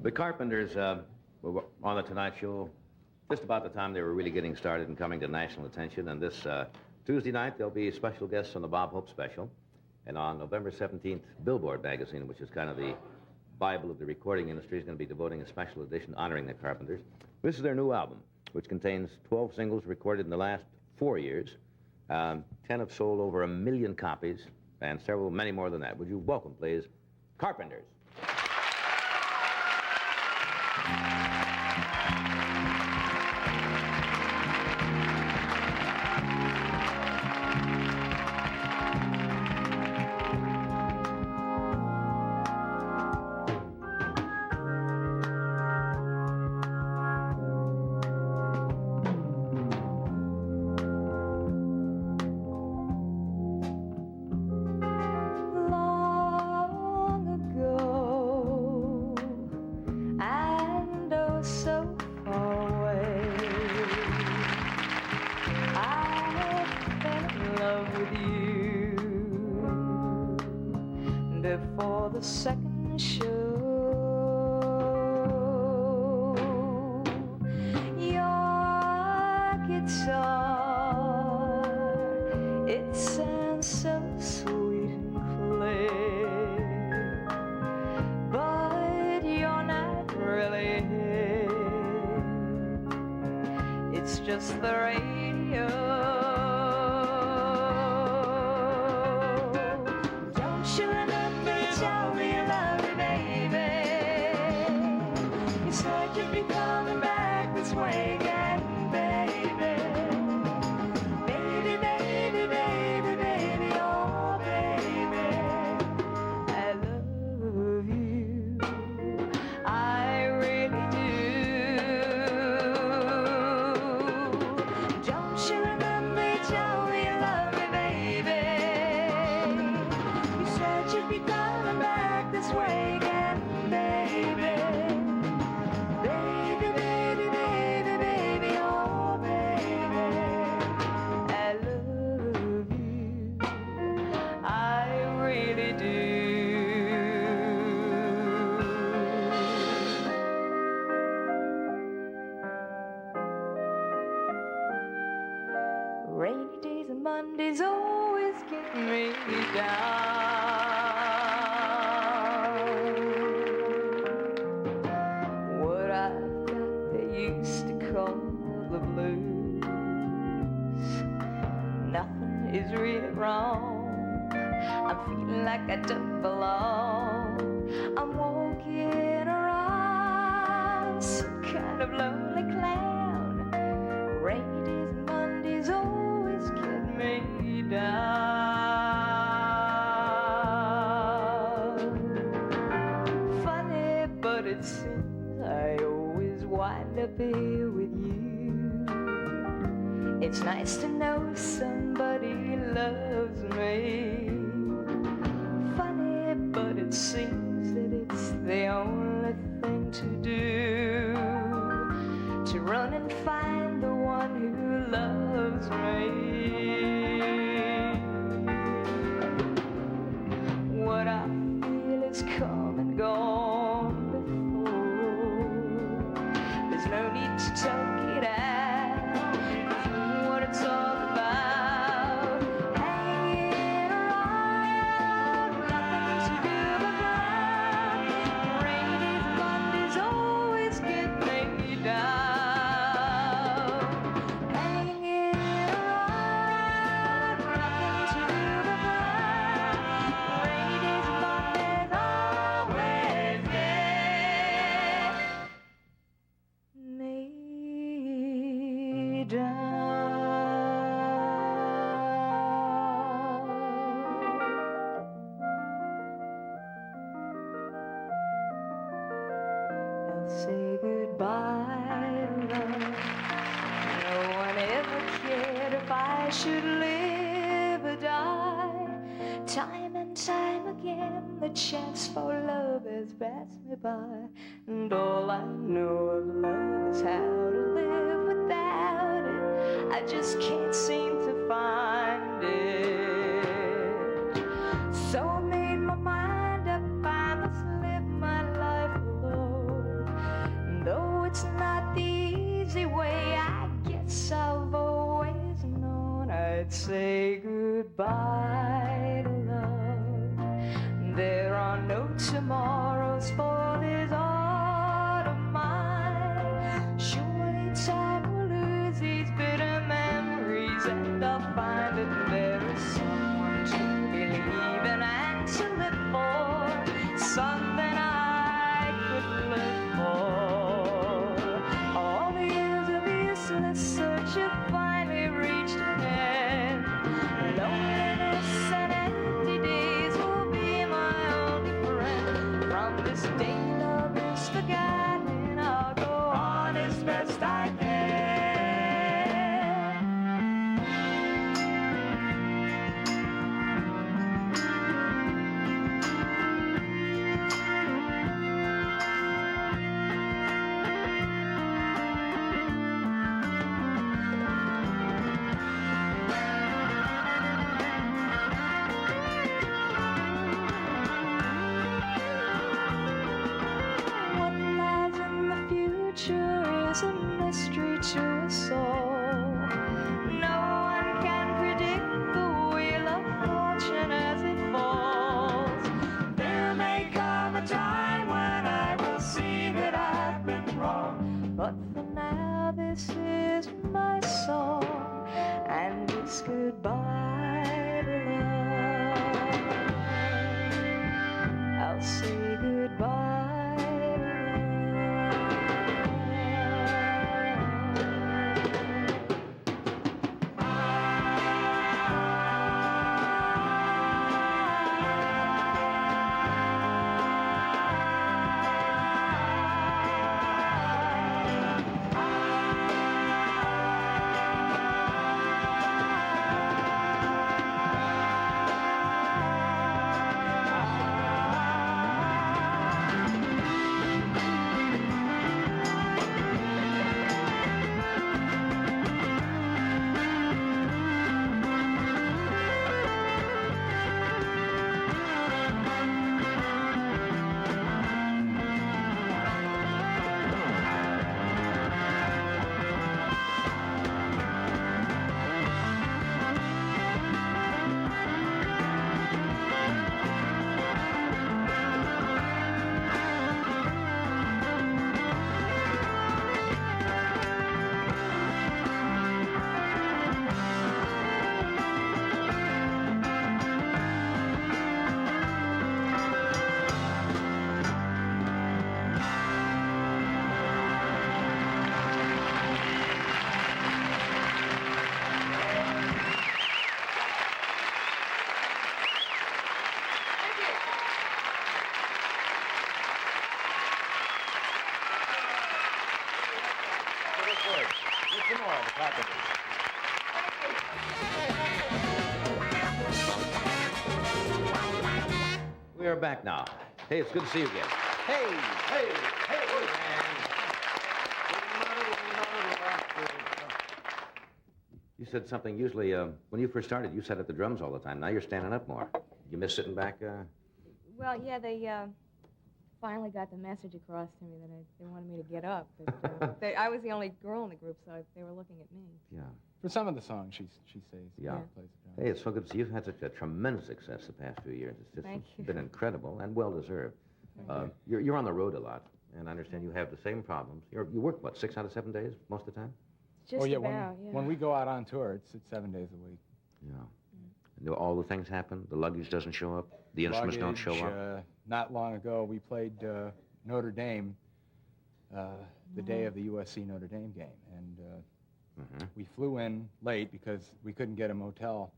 The Carpenters were on the Tonight Show just about the time they were really getting started and coming to national attention. And this Tuesday night, there'll be special guests on the Bob Hope Special. And on November 17th, Billboard magazine, which is kind of the Bible of the recording industry, is going to be devoting a special edition honoring the Carpenters. This is their new album, which contains 12 singles recorded in the last 4 years. 10 have sold over 1 million copies, and many more than that. Would you welcome, please, Carpenters. Before the second show, your guitar, it sounds so sweet and clear, but you're not really here. It's just the radio. Way again, baby. Baby, baby, baby, baby, oh baby, I love you, I really do. Don't you remember you told me you love me, baby? You said you'd be coming back this way again, baby. Rainy days and Mondays always get me down. What I've got they used to call the blues. Nothing is really wrong. I'm feeling like I don't belong. I'm walking around some kind of lonely clown. Rainy days and Mondays always get me down. Funny, but it seems I always wind up here with you. It's nice to know somebody loves me. Funny, but it seems that it's the only thing to do, to run and find the one who loves me. What I feel is come and gone before. There's no need to talk it out. What it's all about, hanging around, nothing to do but run. Rainy days and Mondays always get me down. Hanging around, nothing to do but run. Rainy days and Mondays always get me down. I'll say goodbye, love. No one ever cared if I should live or die. Time and time again, the chance for love has passed me by. And all I know of love is how to live without it. I just can't seem to find it. So I made my mind up, I must live my life alone. goodbye to love. There are no tomorrows for this heart of mine. Surely time will lose these bitter memories, and I'll find that there is someone to believe in and to live for, something I could live for. All the years of useless search have finally reached an end. Loneliness and empty days will be my only friend. From this day love is forgotten, I'll go on as best I can. What lies in the future is a mystery to us all. No one can predict the wheel of fortune as it falls. There may come a time when I will see that I've been wrong, but for now this is my song, and it's goodbye to love. I'll say goodbye to Some more of the Carpenters. We are back now. Hey, it's good to see you again. Hey, hey, hey, man. You said something usually, when you first started, you sat at the drums all the time. Now you're standing up more. You miss sitting back? Well, yeah, they finally got the message across to me that they wanted me to get up. But I was the only girl in the group, so they were looking at me. Yeah. For some of the songs, she says. Yeah. Plays the drums. Hey, it's so good to see you. You've had such a tremendous success the past few years. It's just Thank you. been incredible and well-deserved. You're on the road a lot, and I understand you have the same problems. You work, what, 6 out of 7 days most of the time? Just oh, yeah, about, when we go out on tour, it's 7 days a week. Yeah. And all the things happen? The luggage doesn't show up? The instruments don't show up? Not long ago, we played Notre Dame the day of the USC Notre Dame game. And we flew in late because we couldn't get a motel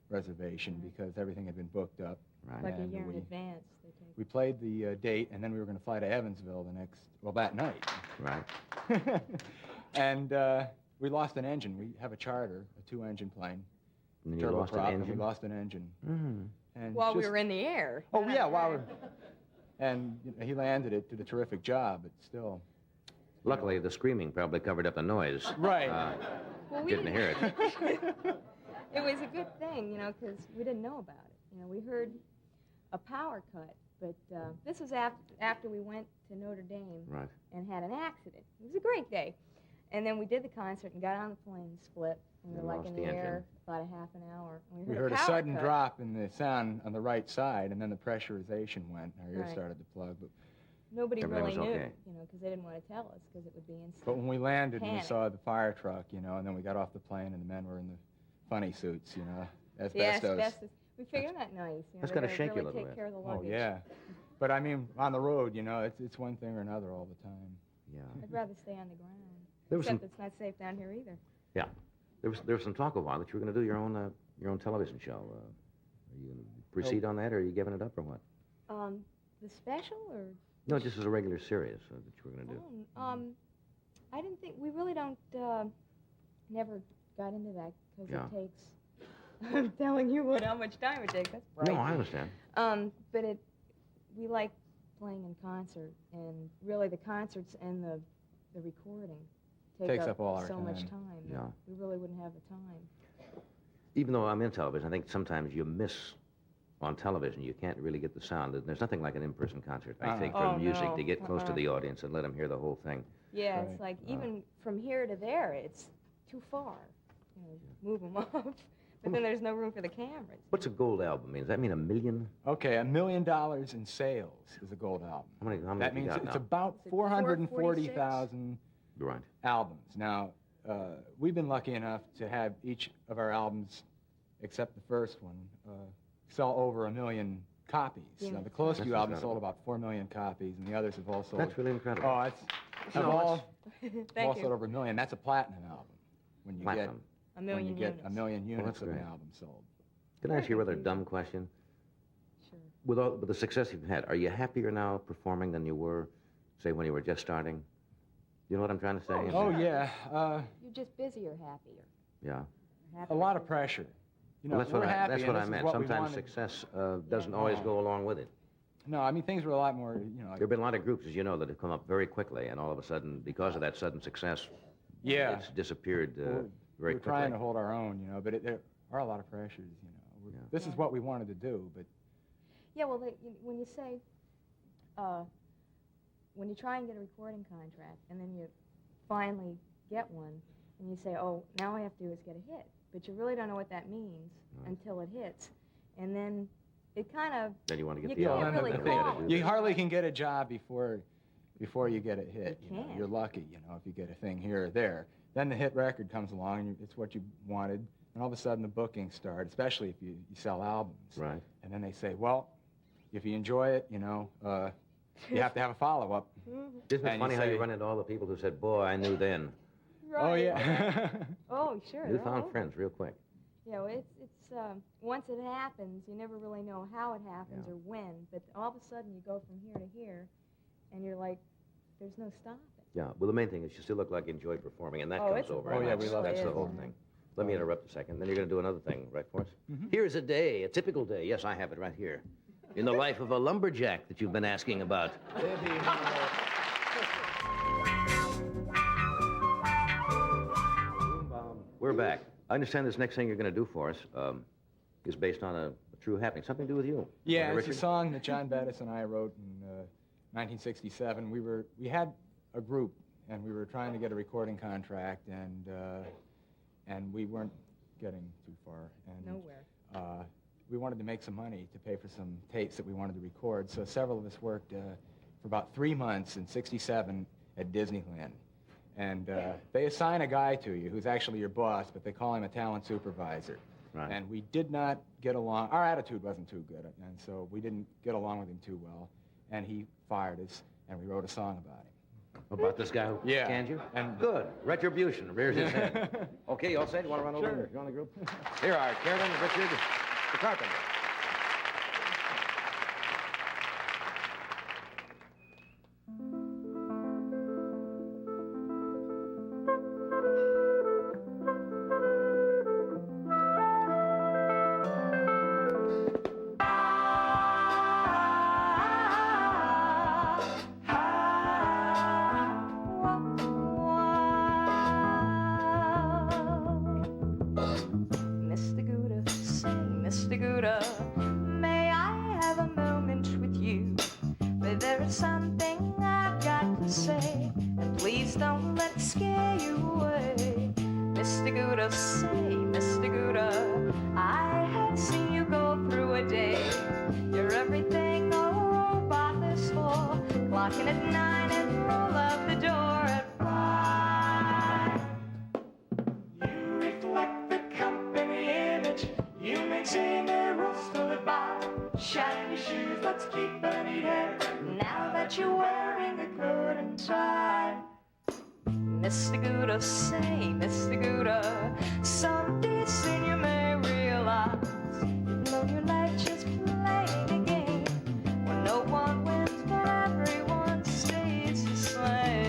reservation because everything had been booked up. Right. Like And a year in advance. They take. We played the date, and then we were going to fly to Evansville that night. Right. And we lost an engine. We have a charter, a 2-engine plane. And then you lost an turboprop, engine? and we lost an engine. And While we were in the air. Oh, yeah, while we're... And he landed it, did a terrific job, but still... Luckily, the screaming probably covered up the noise. Right. Well, we Didn't hear it. It was a good thing, you know, because we didn't know about it. You know, we heard a power cut, but this was after we went to Notre Dame Right. and had an accident. It was a great day. And then we did the concert and got on the plane, split, We were And like lost in the the engine. air about a half an hour. And We heard a power sudden cut. drop in the sound on the right side, and then the pressurization went. Our ears Right. started to plug. Nobody Everything really was knew, okay. because they didn't want to tell us, because it would be instant. But when we landed and we Panic. saw the fire truck, and then we got off the plane, and the men were in the funny suits, Yeah, asbestos. asbestos. We figured that nice. That's they're gotta gonna shake you a really little take bit. care of the Oh, luggage. yeah. But I mean, on the road, it's one thing or another all the time. Yeah. I'd rather stay on the ground. There was Except some- it's not safe down here either. Yeah. There was some talk a while that you were going to do your own television show. Are you going to proceed on that, or are you giving it up, or what? The special, or? No, just as a regular series that you were going to do. I didn't think, we really don't, never got into that, because Yeah. it takes, I'm telling you how much time it takes, that's right. No, I understand. But we like playing in concert, and really the concerts and the recording Takes up all our so much time. time. that Yeah. We really wouldn't have the time. Even though I'm in television, I think sometimes you miss on television. You can't really get the sound. There's nothing like an in-person concert, I think, for Oh, music no. to get close to the audience and let them hear the whole thing. Yeah, Right. it's like, even from here to there, it's too far. Move them off. But then there's no room for the cameras. What's a gold album mean? Does that mean $1 million? Okay, $1 million in sales is a gold album. How many That have you means got it's now? about Is it 440,000 Right. albums. Now, we've been lucky enough to have each of our albums, except the first one, sell over 1 million copies. Yeah. Now, the Close That's View album incredible. sold about 4 million copies, and the others have all sold. That's really incredible. Oh, it's No, have all, Thank all you. sold over 1 million. That's a platinum album. When you Platinum. A get million when you get units. 1 million units that's of an great. album sold. Can I ask you a rather dumb question? Sure. With the success you've had, are you happier now performing than you were, say, when you were just starting? You know what I'm trying to say? Oh, yeah. You're just busier, happier. Yeah. A lot of pressure. Well, that's we're what happy, that's and what this I is meant. what we Sometimes wanted. success doesn't always go along with it. No, I mean, things were a lot more, There have been a lot of groups, as you know, that have come up very quickly, and all of a sudden, because of that sudden success, yeah. it's disappeared very We're quickly. trying to hold our own, but there are a lot of pressures, Yeah. This is what we wanted to do, but Yeah, well, when you say, when you try and get a recording contract, and then you finally get one, and you say, oh, now all I have to do is get a hit. But you really don't know what that means until it hits. And then it kind of, Then you want to get You the can't album. really and then call do it. you this. hardly can get a job before you get a hit. You can't. You're lucky, if you get a thing here or there. Then the hit record comes along, and it's what you wanted, and all of a sudden the bookings start, especially if you sell albums. Right. And then they say, well, if you enjoy it, you have to have a follow-up. Isn't it And funny you how you say- run into all the people who said, boy, I knew then. right. Oh, yeah. Oh, sure. You they're all found over. friends real quick. Yeah, well, it's once it happens, you never really know how it happens Yeah. or when, but all of a sudden you go from here to here, and you're like, there's no stopping. Yeah, well, the main thing is you still look like you enjoyed performing, and that Oh, comes it's a over. Oh, and yeah, that's, we love that's it. the It whole is. thing. Let me interrupt a second. Then you're going to do another thing, right, for us? Here's a day, a typical day. Yes, I have it right here. In the life of a lumberjack that you've been asking about. We're back. I understand this next thing you're going to do for us is based on a true happening. Something to do with you. Yeah, Wasn't it, it's a Richard? song that John Bettis and I wrote in 1967. We had a group, and we were trying to get a recording contract, and we weren't getting too far. And, Nowhere. we wanted to make some money to pay for some tapes that we wanted to record, so several of us worked for about 3 months in '67 at Disneyland. And they assign a guy to you who's actually your boss, but they call him a talent supervisor. Right. And we did not get along. Our attitude wasn't too good, and so we didn't get along with him too well. And he fired us, and we wrote a song about him. About this guy who Yeah. scanned you? And- Good. Retribution rears his head. Okay, you all set? You want to run over Sure. and join the group? Here are Carolyn, Richard, the Carpenter. Mr. Gouda, say, Mr. Gouda, may I have a moment with you? But there is something I've got to say, and please don't let it scare you away. Mr. Gouda, say, Scooter. I have seen you go through a day. You're everything a robot is for. Clocking at 9 and roll out the door at 5. You reflect the company image. You maintain the rules to live by. Shiny shoes, let's keep a neat hair. Now that you're wearing a coat and tie. Mr. Gooder, say, Mr. Gooder, someday soon you may realize you've blown your life just playing a game when no one wins but everyone stays the same.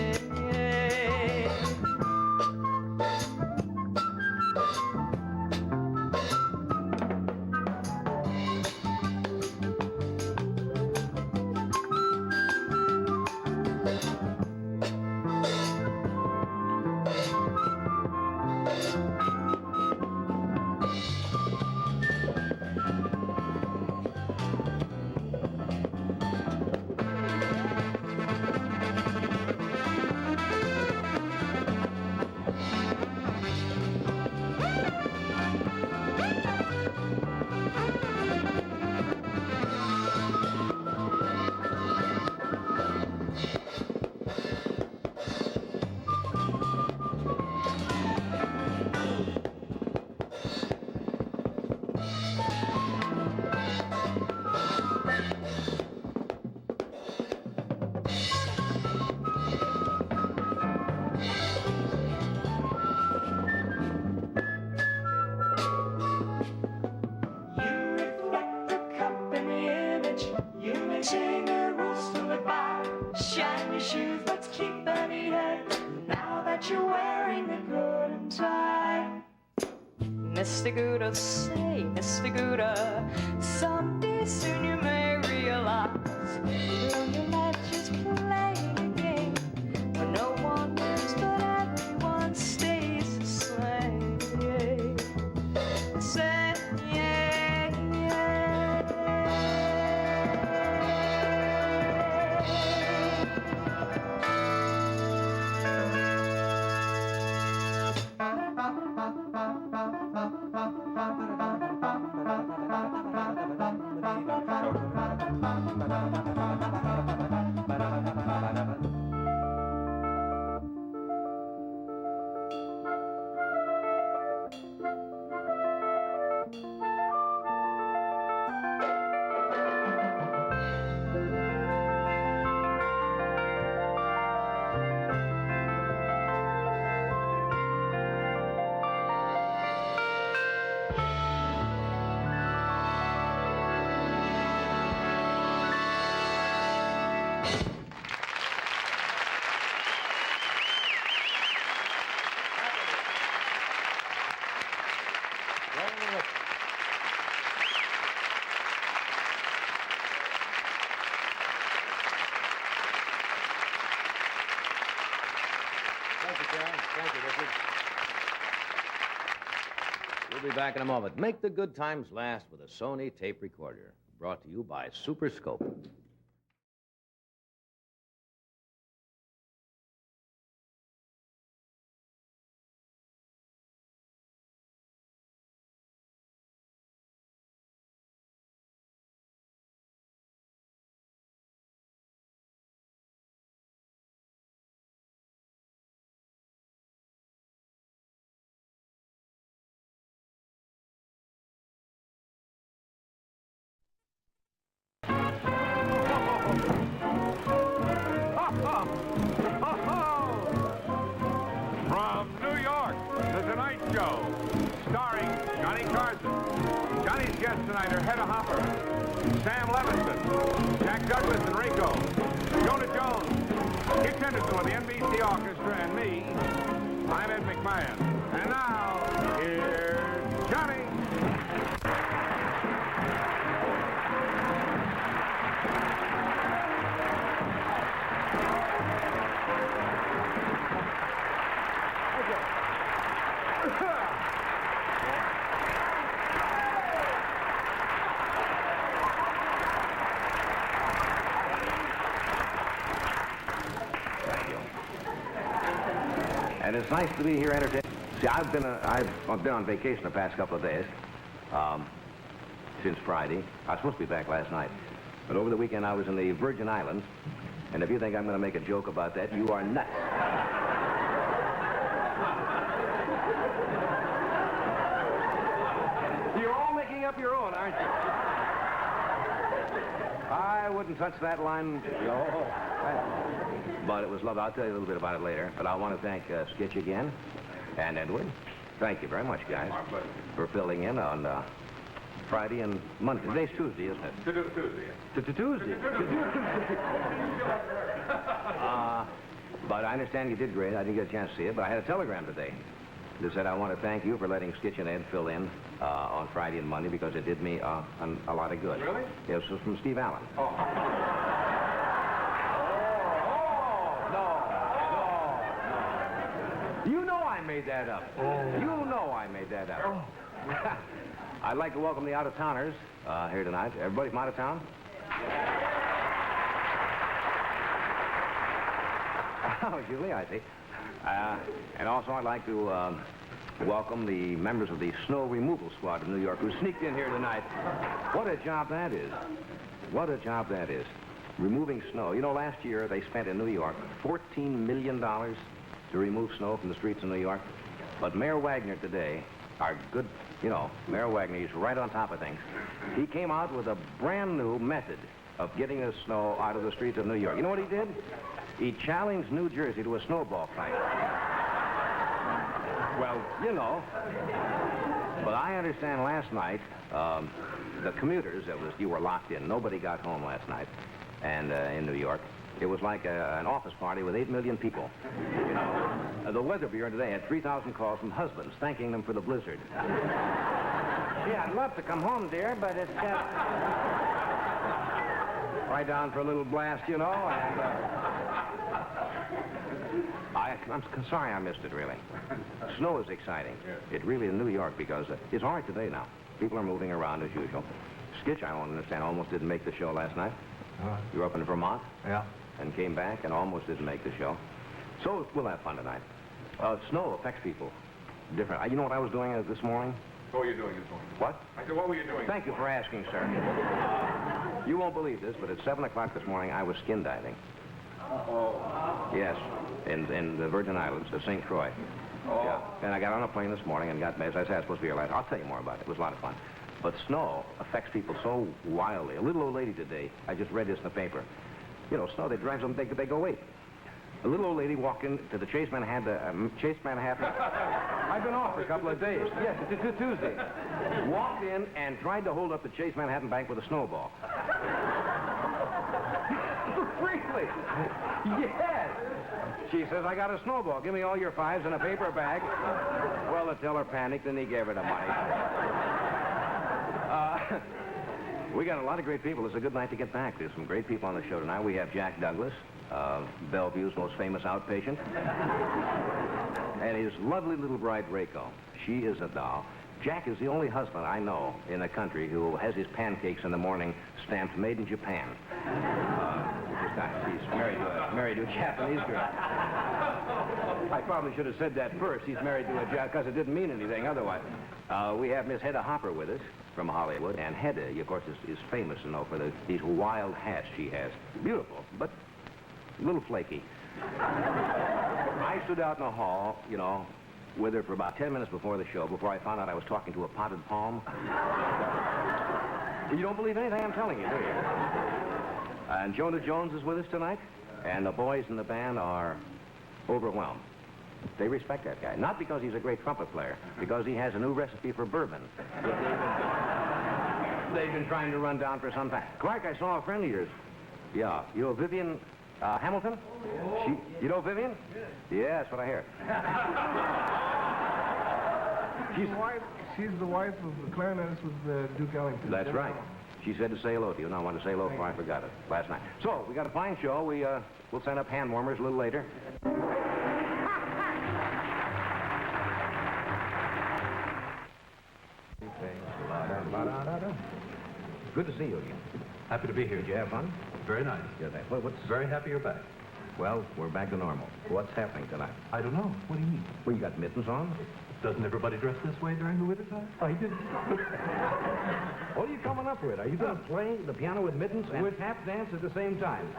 Shiny shoes, let's keep a neat head. Now that you're wearing a coat and tie. Mr. Gooder, say, Mr. Gooder, someday soon you may realize you'll your life just playing a game when no one wins but everyone stays the same. Say, yeah, yeah. We'll be back in a moment. Make the good times last with a Sony tape recorder. Brought to you by Super Scope. From New York, The Tonight Show, starring Johnny Carson. Johnny's guests tonight are Hedda Hopper, Sam Levinson, Jack Douglas and Rico, Jonah Jones, Dick Henderson with the NBC Orchestra, and me. I'm Ed McMahon. And now, here's Johnny. And it's nice to be here entertaining. See, I've been on vacation the past couple of days, since Friday. I was supposed to be back last night. But over the weekend, I was in the Virgin Islands. And if you think I'm going to make a joke about that, you are nuts. You're all making up your own, aren't you? I wouldn't touch that line. No. But it was lovely. I'll tell you a little bit about it later. But I want to thank Skitch again and Edward. Thank you very much, guys, for filling in on Friday and Monday. Today's Tuesday, isn't it? Tuesday. But I understand you did great. I didn't get a chance to see it, but I had a telegram today that said, I want to thank you for letting Skitch and Ed fill in on Friday and Monday because it did me a lot of good. Really? Yes, it was from Steve Allen. Oh. No. You know I made that up. You know I made that up. I'd like to welcome the out-of-towners here tonight. Everybody from out of town? Oh, Julie, I see. And also I'd like to welcome the members of the snow removal squad of New York who sneaked in here tonight. What a job that is. What a job that is. Removing snow. You know, last year they spent in New York $14 million to remove snow from the streets of New York. But Mayor Wagner today, our good, you know, Mayor Wagner, he's right on top of things. He came out with a brand new method of getting the snow out of the streets of New York. You know what he did? He challenged New Jersey to a snowball fight. Well, you know. But I understand last night, the commuters, you were locked in. Nobody got home last night. And in New York, it was like an office party with 8 million people. You know, the Weather Bureau today had 3,000 calls from husbands thanking them for the blizzard. Yeah, I'd love to come home, dear, but it's just... right down for a little blast, you know, and... I'm sorry I missed it, really. Snow is exciting. It really is in New York because it's all right today now. People are moving around as usual. Skitch, I don't understand, almost didn't make the show last night. You were up in Vermont? Yeah. And came back and almost didn't make the show. So we'll have fun tonight. Snow affects people different. You know what I was doing this morning? What were you doing this morning? What? I said, what were you doing? Thank you for asking, sir. You won't believe this, but at 7 o'clock this morning, I was skin diving. Oh. Yes, in the Virgin Islands, St. Croix. Oh. Yeah. And I got on a plane this morning and got, as I said, I was supposed to be here last. I'll tell you more about it. It was a lot of fun. But snow affects people so wildly. A little old lady today, I just read this in the paper. You know, snow, they drive them, they go, wait. A little old lady walked into the Chase Manhattan. I've been off for a couple of days. Yes, it's Tuesday. Walked in and tried to hold up the Chase Manhattan Bank with a snowball. Really? Yes. She says, I got a snowball. Give me all your fives in a paper bag. Well, the teller panicked and he gave her the money. We got a lot of great people. It's a good night to get back. There's some great people on the show tonight. We have Jack Douglas, Bellevue's most famous outpatient, and his lovely little bride, Reiko. She is a doll. Jack is the only husband I know in the country who has his pancakes in the morning stamped made in Japan. He's married to a Japanese girl. I probably should have said that first. He's married to a Japanese, because it didn't mean anything otherwise. We have Miss Hedda Hopper with us from Hollywood, and Hedda, of course, is famous, you know, for these wild hats she has. Beautiful, but a little flaky. I stood out in the hall, you know, with her for about 10 minutes before the show, before I found out I was talking to a potted palm. You don't believe anything I'm telling you, do you? And Jonah Jones is with us tonight, and the boys in the band are overwhelmed. They respect that guy. Not because he's a great trumpet player, because he has a new recipe for bourbon that they've been trying to run down for some time. Clark, I saw a friend of yours. Yeah. You know Vivian Hamilton? You know Vivian? Yeah, that's what I hear. She's the wife of the clarinetist with Duke Ellington. That's right. She said to say hello to you. No, I wanted to say hello before I forgot it last night. So, we got a fine show. We'll send up hand warmers a little later. Good to see you again. Happy to be here. Did you have fun? Very nice. Yeah, what's... Very happy you're back. Well, we're back to normal. What's happening tonight? I don't know. What do you mean? Well, you got mittens on? Doesn't everybody dress this way during the winter time? I do. What are you coming up with? Are you going to play the piano with mittens and tap dance at the same time?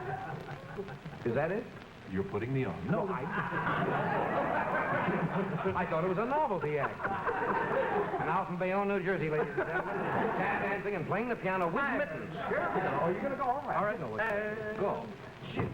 Is that it? You're putting me on. No, I thought it was a novelty act. And out from Bayonne, New Jersey, ladies and gentlemen, tap dancing and playing the piano with mittens. Oh, you're going to go? All right. All right, no, go. Shit.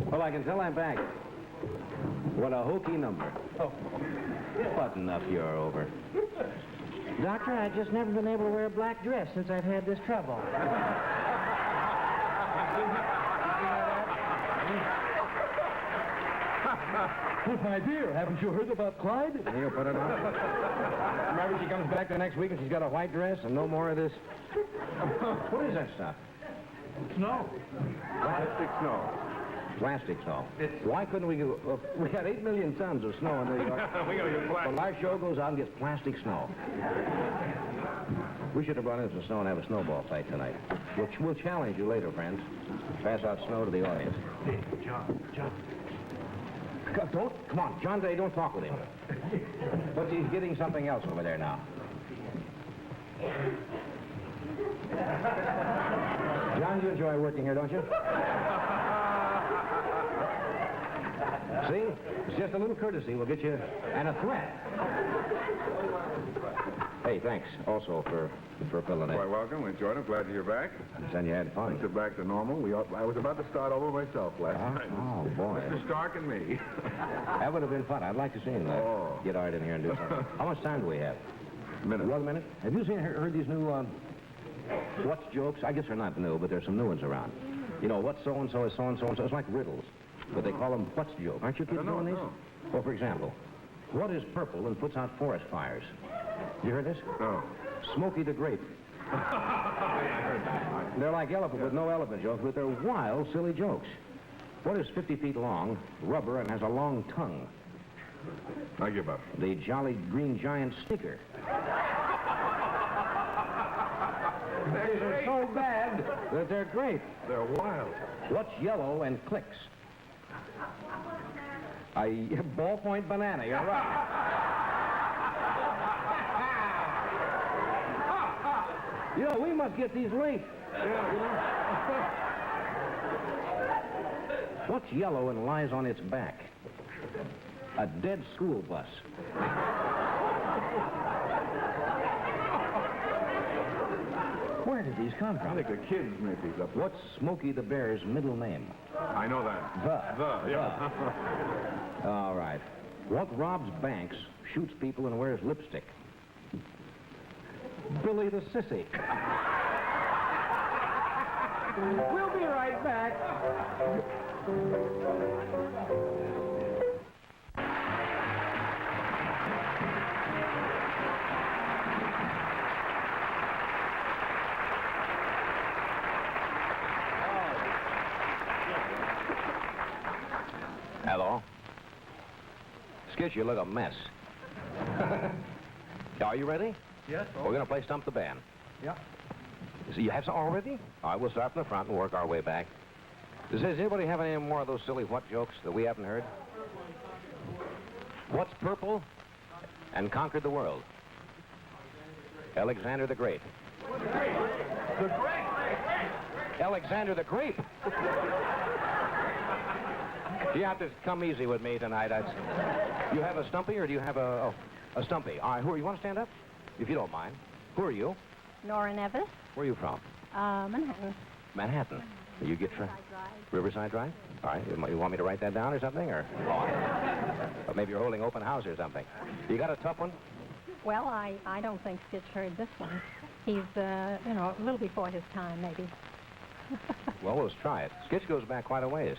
Well, I can tell I'm back. What a hokey number. Oh. Button up, you're over. Doctor, I've just never been able to wear a black dress since I've had this trouble. My dear, haven't you heard about Clyde? He'll put it on. Remember, she comes back the next week and she's got a white dress and no more of this. What is that stuff? Snow. Plastic snow. Plastic snow. Why couldn't we go? We got 8 million tons of snow in New York. We gotta get plastic. Well, our show goes out and gets plastic snow. We should have brought in some snow and have a snowball fight tonight. We'll challenge you later, friends. Pass out snow to the audience. Hey, John. Come on, John Day, don't talk with him. But he's getting something else over there now. John, you enjoy working here, don't you? See? It's just a little courtesy. We'll get you... And a threat. Hey, thanks also for filling in. Quite welcome. We enjoyed it. Glad you're back. Then you had fun. Things are back to normal. I was about to start over myself last night. Oh, boy. Mr. Stark and me. That would have been fun. I'd like to see him get Art in here and do something. How much time do we have? Minute. 1 minute? Have you heard these new what's jokes? I guess they're not new, but there's some new ones around. You know, what so-and-so is so-and-so and so. It's like riddles. But they call them what's joke. Aren't you kids doing these? No. Well, for example, what is purple and puts out forest fires? You heard this? No. Smokey the Grape. They're like elephant with no elephant jokes, but they're wild, silly jokes. What is 50 feet long, rubber, and has a long tongue? I give up. The Jolly Green Giant Sneaker. These are so bad that they're great. They're wild. What's yellow and clicks? A ballpoint banana, you're right. You know, we must get these linked. What's yellow and lies on its back? A dead school bus. Where did these come I from? think the kids made these up. What's Smokey the Bear's middle name? I know that. Yeah. All right. What robs banks, shoots people, and wears lipstick? Billy the Sissy. We'll be right back. Hello. Skitch, you look a mess. Are you ready? Yes. We're going to play Stump the Band. Yeah. So you have some already? All right, we'll start from the front and work our way back. Does anybody have any more of those silly what jokes that we haven't heard? What's purple and conquered the world? Alexander the Great. The Great. Alexander the Grape. You have to come easy with me tonight. You have a stumpy or do you have a stumpy? All right, who are you? Want to stand up? If you don't mind. Who are you? Nora Nevis, Where are you from? Manhattan. Manhattan. You get Riverside Drive? All right. You want me to write that down or something? Or maybe you're holding open house or something. You got a tough one? Well, I don't think Skitch heard this one. He's, a little before his time, maybe. Well, let's try it. Skitch goes back quite a ways.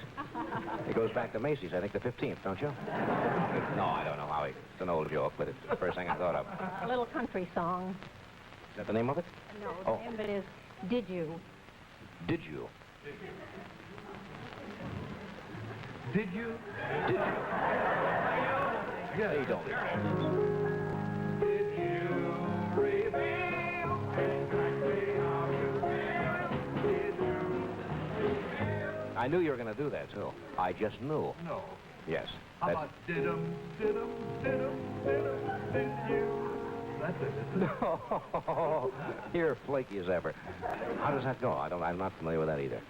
It goes back to Macy's, I think, the 15th, don't you? No, I don't know how it's an old joke, but it's the first thing I thought of. A little country song. Is that the name of it? No, the name of it is Did You? Did you? Did you? Did you? Yes. Hey, don't. Did you reveal exactly how you feel? Did you? I knew you were going to do that, too. I just knew. No. Yes. How about did you? That's it. No. You're flaky as ever. How does that go? I'm not familiar with that either.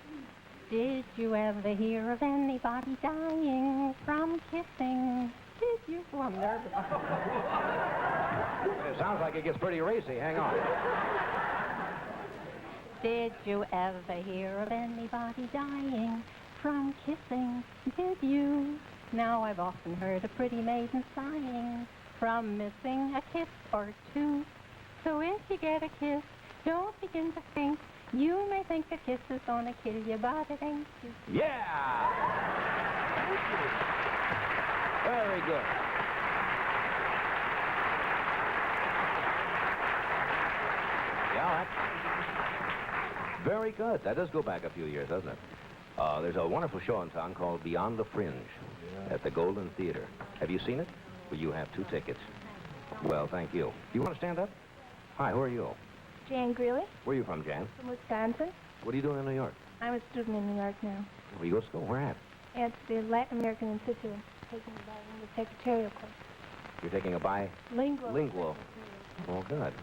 Did you ever hear of anybody dying from kissing? Did you? Oh, I'm nervous. It sounds like it gets pretty racy. Hang on. Did you ever hear of anybody dying from kissing? Did you? Now I've often heard a pretty maiden sighing from missing a kiss or two. So if you get a kiss, don't begin to think. You may think the kiss is gonna kill you, but it ain't. Yeah! Very good. Yeah, very good. That does go back a few years, doesn't it? There's a wonderful show in town called Beyond the Fringe at the Golden Theater. Have you seen it? Well, you have 2 tickets. Well, thank you. You want to stand up? Hi, who are you? Jan Greeley Where are you from, Jan? from Wisconsin. What are you doing in New York? I'm a student in New York now. Where you go to school? Where at? It's the Latin American Institute, taking the secretarial course. You're taking a Lingual. Lingual. Oh, good.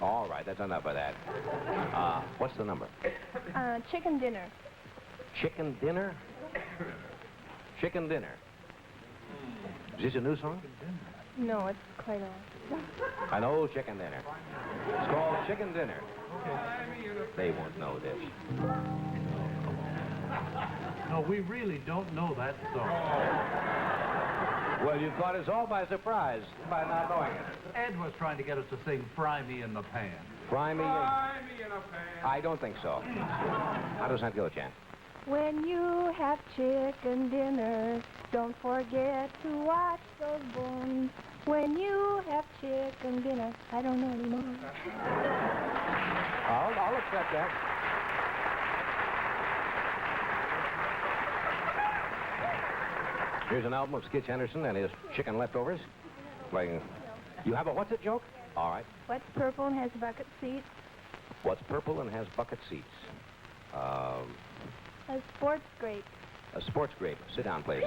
All right, that's enough of that. What's the number? Chicken dinner. Chicken dinner? Chicken dinner. Is this a new song? No, it's quite old. An old chicken dinner. It's called Chicken Dinner. They won't know this. No, we really don't know that song. Well, you caught us all by surprise by not knowing it. Ed was trying to get us to sing Fry Me in the Pan. Fry me in a pan. I don't think so. How does that go, Jan? When you have chicken dinner, don't forget to wash those bones. When you have chicken dinner, I don't know anymore. I'll accept that. Here's an album of Skitch Henderson and his chicken leftovers. Playing. You have a what's it joke? All right. What's purple and has bucket seats? What's purple and has bucket seats? A sports grape. A sports grape. Sit down, please.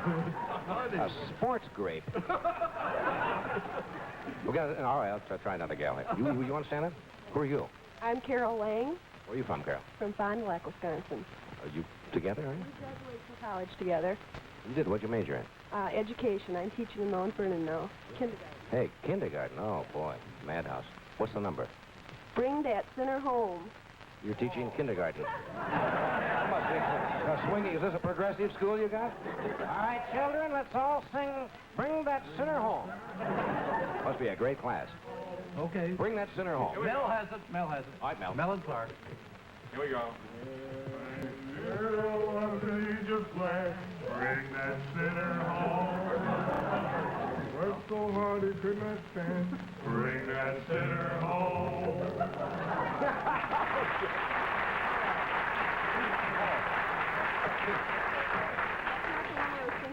A sports grape. All right, I'll try another gal here. You want to stand up? Who are you? I'm Carol Lang Where are you from, Carol? from Fond du Lac, Wisconsin. Are you together, are you? We graduated from college together. You did. What'd you major in? Education. I'm teaching in Mount Vernon now. Kindergarten. Hey, kindergarten. Oh, boy. Madhouse. What's the number? Bring that sinner home. You're teaching kindergarten. That must be swinging. Is this a progressive school you got? All right, children, let's all sing Bring That Sinner Home. Must be a great class. Okay. Bring that sinner home. Mel has it. Mel has it. All right, Mel. Mel and Clark. Here we go. Bring that sinner home. Worked so hard he could not stand. Bring that sinner home.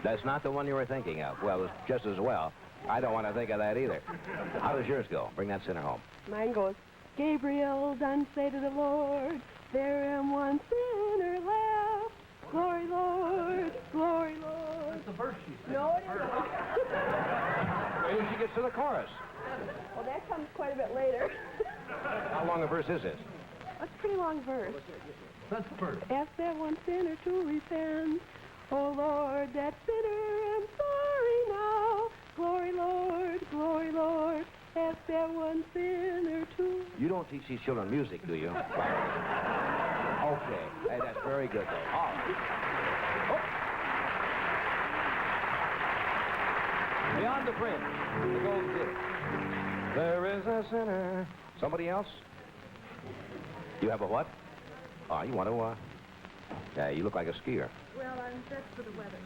That's not the one you were thinking of. Well, just as well. I don't want to think of that either. How does yours go? Bring that sinner home. Mine goes, Gabriel done say to the Lord, there am one sinner left. Glory, Lord, glory, Lord. That's the verse she said. No, it isn't. Wait till she gets to the chorus. Well, that comes quite a bit later. How long a verse is this? That's a pretty long verse. That's the verse. Ask that one sinner to repent. Oh, Lord, that sinner, I'm sorry now. Glory, Lord, ask that one sinner to... You don't teach these children music, do you? Okay. Hey, that's very good, though. All right. Oh. Beyond the fringe, the gold ditch. There is a sinner. Somebody else? You have a what? Oh, you want to, yeah, you look like a skier. Well, I'm dressed for the weather.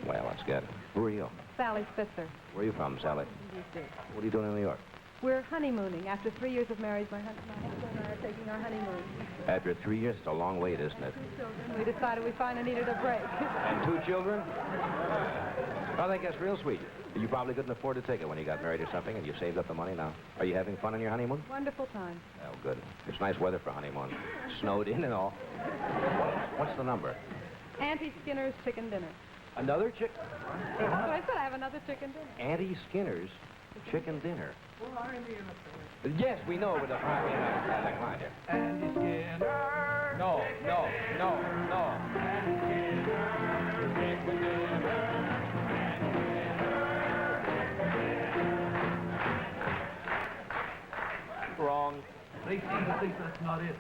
Well, that's good. Who are you? Sally Spitzer. Where are you from, Sally? D.C. What are you doing in New York? We're honeymooning. After 3 years of marriage, my husband and I are taking our honeymoon. After 3 years, it's a long wait, isn't it? We decided we finally needed a break. And 2 children? I think that's real sweet. You probably couldn't afford to take it when you got married or something, and you saved up the money now. Are you having fun on your honeymoon? Wonderful time. Oh, good. It's nice weather for honeymoon. Snowed in and all. What's the number? Auntie Skinner's chicken dinner. Another chick? So I said I have another chicken dinner. Auntie Skinner's chicken dinner. Yes, we know with the prime here. Auntie Skinner. No. Wrong. They seem to think that's not it.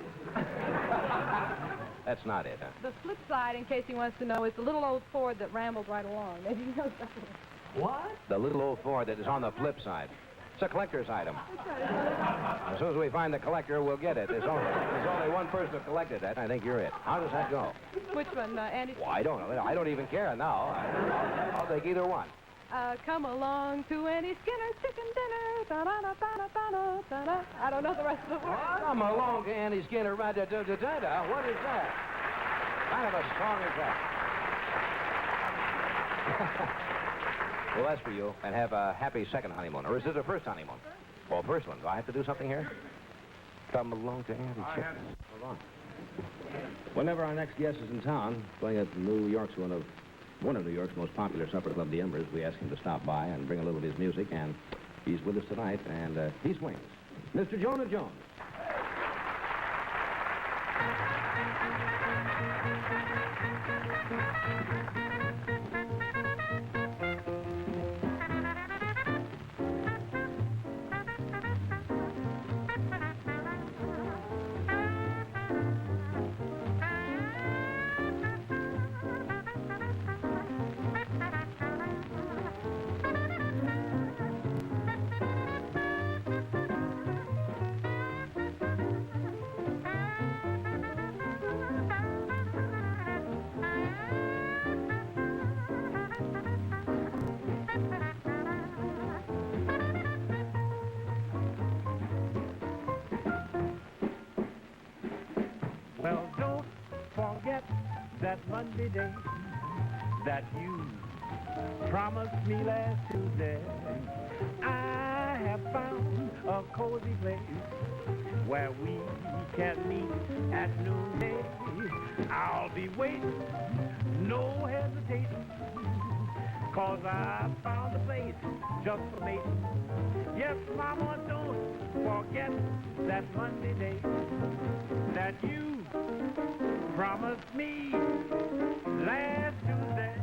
That's not it, huh? The flip side, in case he wants to know, is the little old Ford that rambled right along. Maybe he knows that one. What? The little old Ford that is on the flip side. It's a collector's item. As soon as we find the collector, we'll get it. There's only one person who collected that, and I think you're it. How does that go? Which one, Andy? Well, I don't know. I don't even care now. I'll take either one. Come along to Andy Skinner's chicken dinner. Da-da-da-da-da-da-da-da. I don't know the rest of the words. Come along to Andy Skinner. What is that? Kind of a song is that? Well, that's for you. And have a happy second honeymoon. Or is it a first honeymoon? Well, first one. Do I have to do something here? Come along to Andy Chicken. Hold on. Whenever our next guest is in town, playing at New York's one of New York's most popular supper club, the Embers, we ask him to stop by and bring a little of his music, and he's with us tonight, and he swings. Mr. Jonah Jones. Well, don't forget that Monday day that you promised me last Tuesday. I have found a cozy place where we can meet at noonday. I'll be waiting, no hesitation, 'cause I found a place just for mating. Yes, Mama, don't forget that Monday day that you promised me last Tuesday.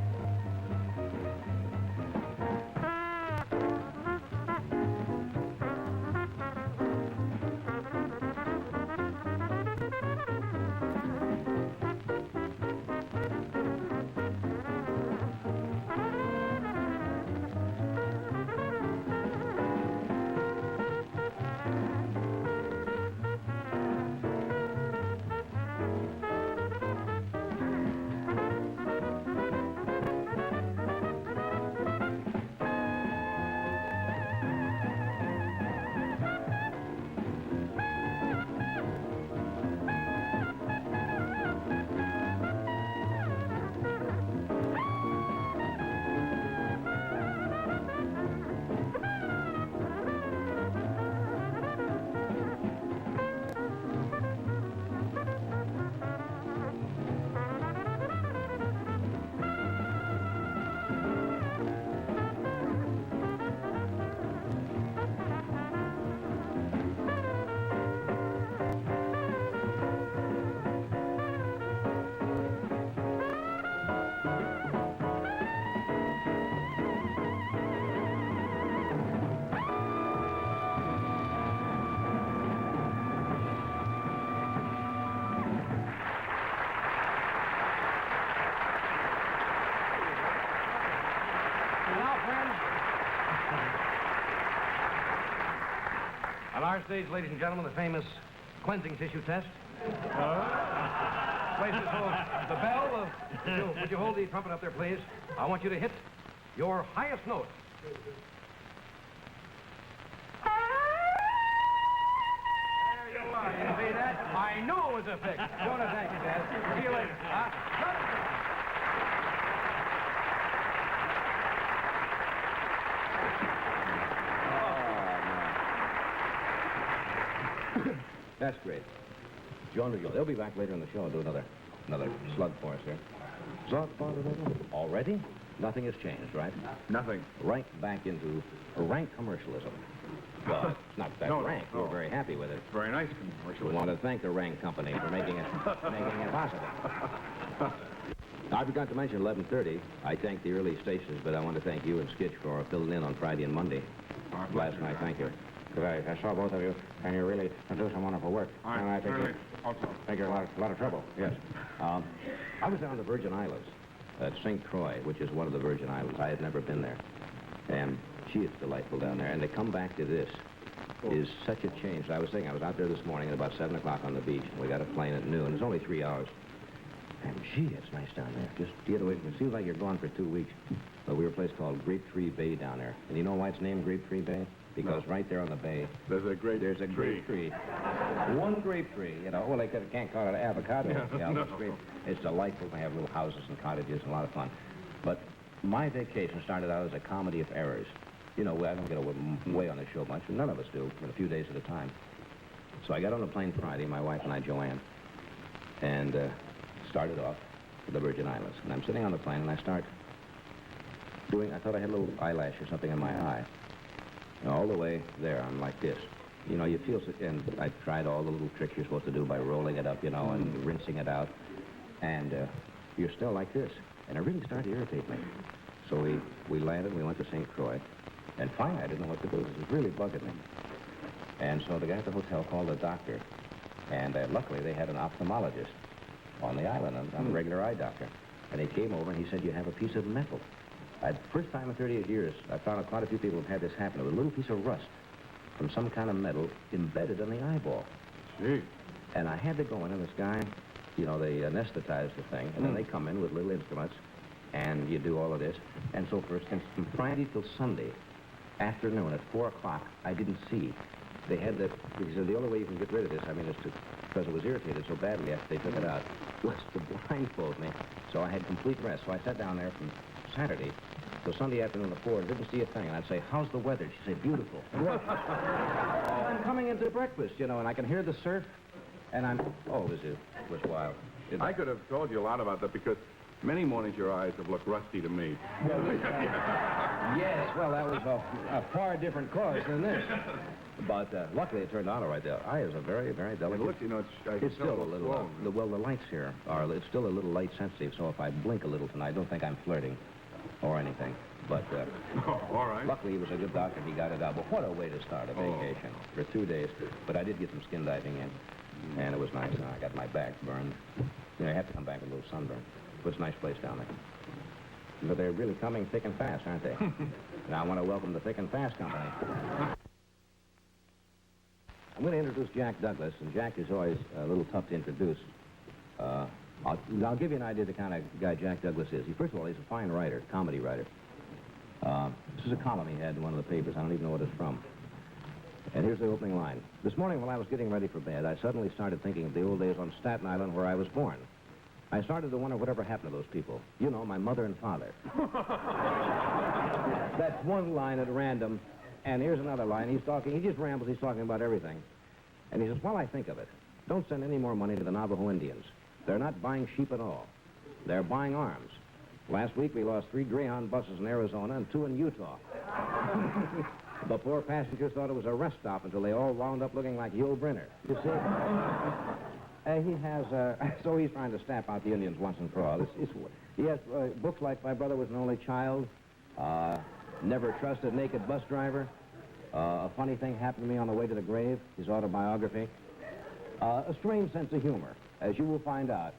On our stage, ladies and gentlemen, the famous cleansing tissue test. Places hold the bell. Would you hold the trumpet up there, please? I want you to hit your highest note. There you are. You see that? I knew it was a fix. Don't thank you, Dad. See you later. That's great. John, they'll be back later in the show and do another slug for us here. Already? Nothing has changed, right? Nothing. Right back into rank commercialism. Well, it's not that rank. We're very happy with it. Very nice We commercialism. want to thank the Rank Company for making it possible. I forgot to mention 11:30. I thank the early stations, but I want to thank you and Skitch for filling in on Friday and Monday last night. Thank you. Because I saw both of you, and you really do some wonderful work. All right, And I think you're a lot of trouble. Yes. I was down the Virgin Islands at St. Croix, which is one of the Virgin Islands. I had never been there. And gee, it's delightful down there. And to come back to this is such a change. I was out there this morning at about 7 o'clock on the beach. We got a plane at noon. It's only 3 hours. And gee, it's nice down there. Just get away from it. Seems like you're gone for 2 weeks. But we were a place called Grapetree Bay down there. And you know why it's named Grapetree Bay? Because right there on the bay, there's a grape tree. One grape tree, you know. Well, they can't call it an avocado. No. It's delightful to have little houses and cottages and a lot of fun. But my vacation started out as a comedy of errors. You know, I don't get away on the show much, and none of us do, for a few days at a time. So I got on a plane Friday, my wife and I, Joanne, and started off to the Virgin Islands. And I'm sitting on the plane, and I thought I had a little eyelash or something in my eye. And all the way there, I'm like this. You know, you feel, and I tried all the little tricks you're supposed to do by rolling it up, you know, and rinsing it out. And you're still like this. And it really started to irritate me. So we landed, we went to St. Croix. And finally, I didn't know what to do. This was really bugging me. And so the guy at the hotel called a doctor. And luckily, they had an ophthalmologist on the island, a regular eye doctor. And he came over and he said, you have a piece of metal. First time in 38 years, I found out quite a few people have had this happen. It was a little piece of rust from some kind of metal embedded in the eyeball. Gee. And I had to go in, and this guy, you know, they anesthetize the thing, and then they come in with little instruments, and you do all of this. And so for instance, from Friday till Sunday afternoon at 4 o'clock, I didn't see. They had that, because the only way you can get rid of this, I mean, is because it was irritated so badly after they took it out, was to blindfold me. So I had complete rest. So I sat down there from Saturday till Sunday afternoon at 4 and didn't see a thing. And I'd say, how's the weather? She'd say, beautiful. I'm coming into breakfast, you know, and I can hear the surf, and it was wild. I could have told you a lot about that because many mornings your eyes have looked rusty to me. Yes, well, that was a far different cause than this. But luckily it turned out all right. The eye is a very, very delicate. Look, you know, it's still a little, the lights here it's still a little light sensitive, so if I blink a little tonight, don't think I'm flirting or anything. But all right. Luckily he was a good doctor. He got it out. But what a way to start a vacation for 2 days. But I did get some skin diving in, and it was nice. I got my back burned. You know, I have to come back with a little sunburn. But it's a nice place down there. But they're really coming thick and fast, aren't they? And I want to welcome the Thick and Fast Company. I'm going to introduce Jack Douglas, and Jack is always a little tough to introduce. I'll give you an idea of the kind of guy Jack Douglas is. First of all, he's a fine writer, comedy writer. This is a column he had in one of the papers. I don't even know what it's from. And here's the opening line. This morning while I was getting ready for bed, I suddenly started thinking of the old days on Staten Island where I was born. I started to wonder whatever happened to those people. You know, my mother and father. That's one line at random. And here's another line. He just rambles. He's talking about everything. And he says, while I think of it, don't send any more money to the Navajo Indians. They're not buying sheep at all. They're buying arms. Last week, we lost 3 Greyhound buses in Arizona and 2 in Utah. The poor passengers thought it was a rest stop until they all wound up looking like Yul Brynner. You see? So he's trying to stamp out the Indians once and for all. He has books like My Brother Was an Only Child, Never Trust a Naked Bus Driver, A Funny Thing Happened to Me on the Way to the Grave, his autobiography, a strange sense of humor, as you will find out.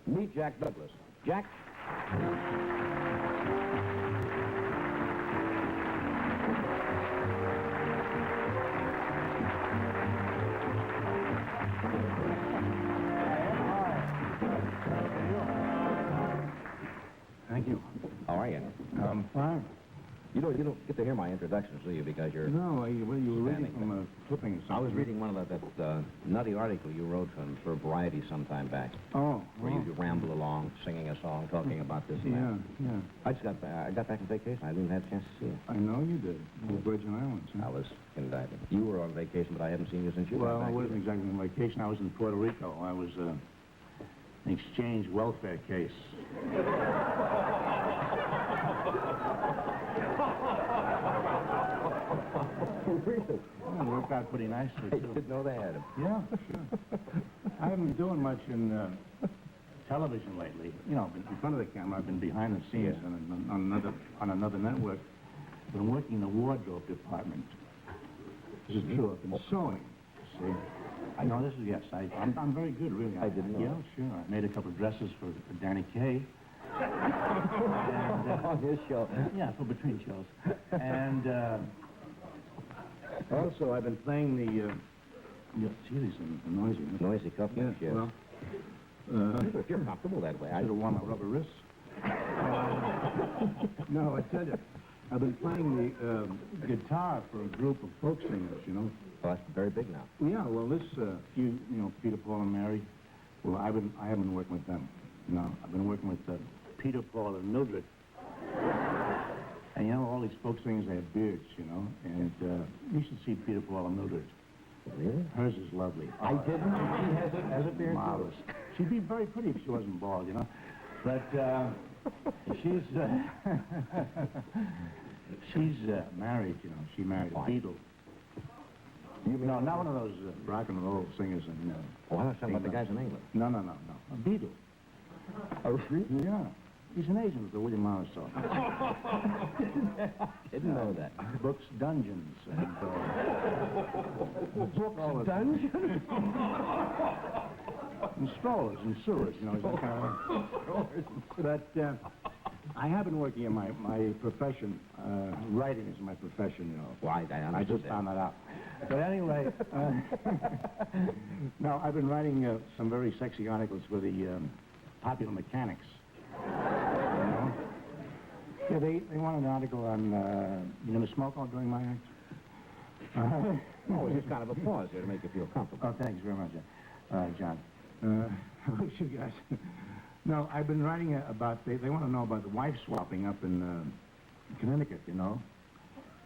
Meet Jack Douglas. Jack? You don't get to hear my introductions, do you? Because you're... No, you were reading standing from a clipping or something. I was reading one of that nutty article you wrote for Variety some time back. Oh. Where you ramble along, singing a song, talking about this and that. Yeah. I got back from vacation. I didn't have a chance to see it. I know you did. The Virgin Islands. Huh? I was indicted. You were on vacation, but I haven't seen you since you got Well, back. I wasn't exactly on vacation. I was in Puerto Rico. I was an exchange welfare case. Really? Well, it worked out pretty nicely, I too. didn't know they had him. Yeah, sure. I haven't been doing much in television lately. You know, in front of the camera. I've been behind the scenes on another network. I've been working in the wardrobe department. This is true. I've been sewing. See? I know this is, yes. I'm very good, really. I didn't know. Yeah, sure. I made a couple of dresses for Danny Kaye. On his show. Yeah, for between shows. And also, I've been playing the... gee, these are noisy. Noisy cufflinks, yes. Well, if you're comfortable that way, I should have worn my rubber wrists. No, I tell you, I've been playing the guitar for a group of folk singers, you know. Oh, that's very big now. Yeah, well, this Peter, Paul, and Mary. Well, I haven't been working with them. No, I've been working with Peter, Paul, and Mildred. And you know, all these folk singers, they have beards, you know. And you should see Peter, Paul, and Mildred. Really? Hers is lovely. I didn't. She has a beard. Marvelous. She'd be very pretty if she wasn't bald, you know. But she's married, you know. She married a Beatle. No, not one of those rock and roll singers. And, I was talking about the guys in England. No. A Beatle. Oh, really? Yeah. He's an agent for William Morris. Didn't know that. Books, Dungeons, and... Books, Dungeons? And strollers and sewers, you know. That kind of... But I have been working in my profession. Writing is my profession, you know. Well, I just found that out. But anyway, no, I've been writing some very sexy articles for the Popular Mechanics. You know? Yeah, they want an article on, you gonna smoke all during my act? Oh, it's just kind of a pause here to make you feel comfortable. Oh, thanks very much, John. How about you guys? No, I've been writing about, they want to know about the wife swapping up in Connecticut, you know.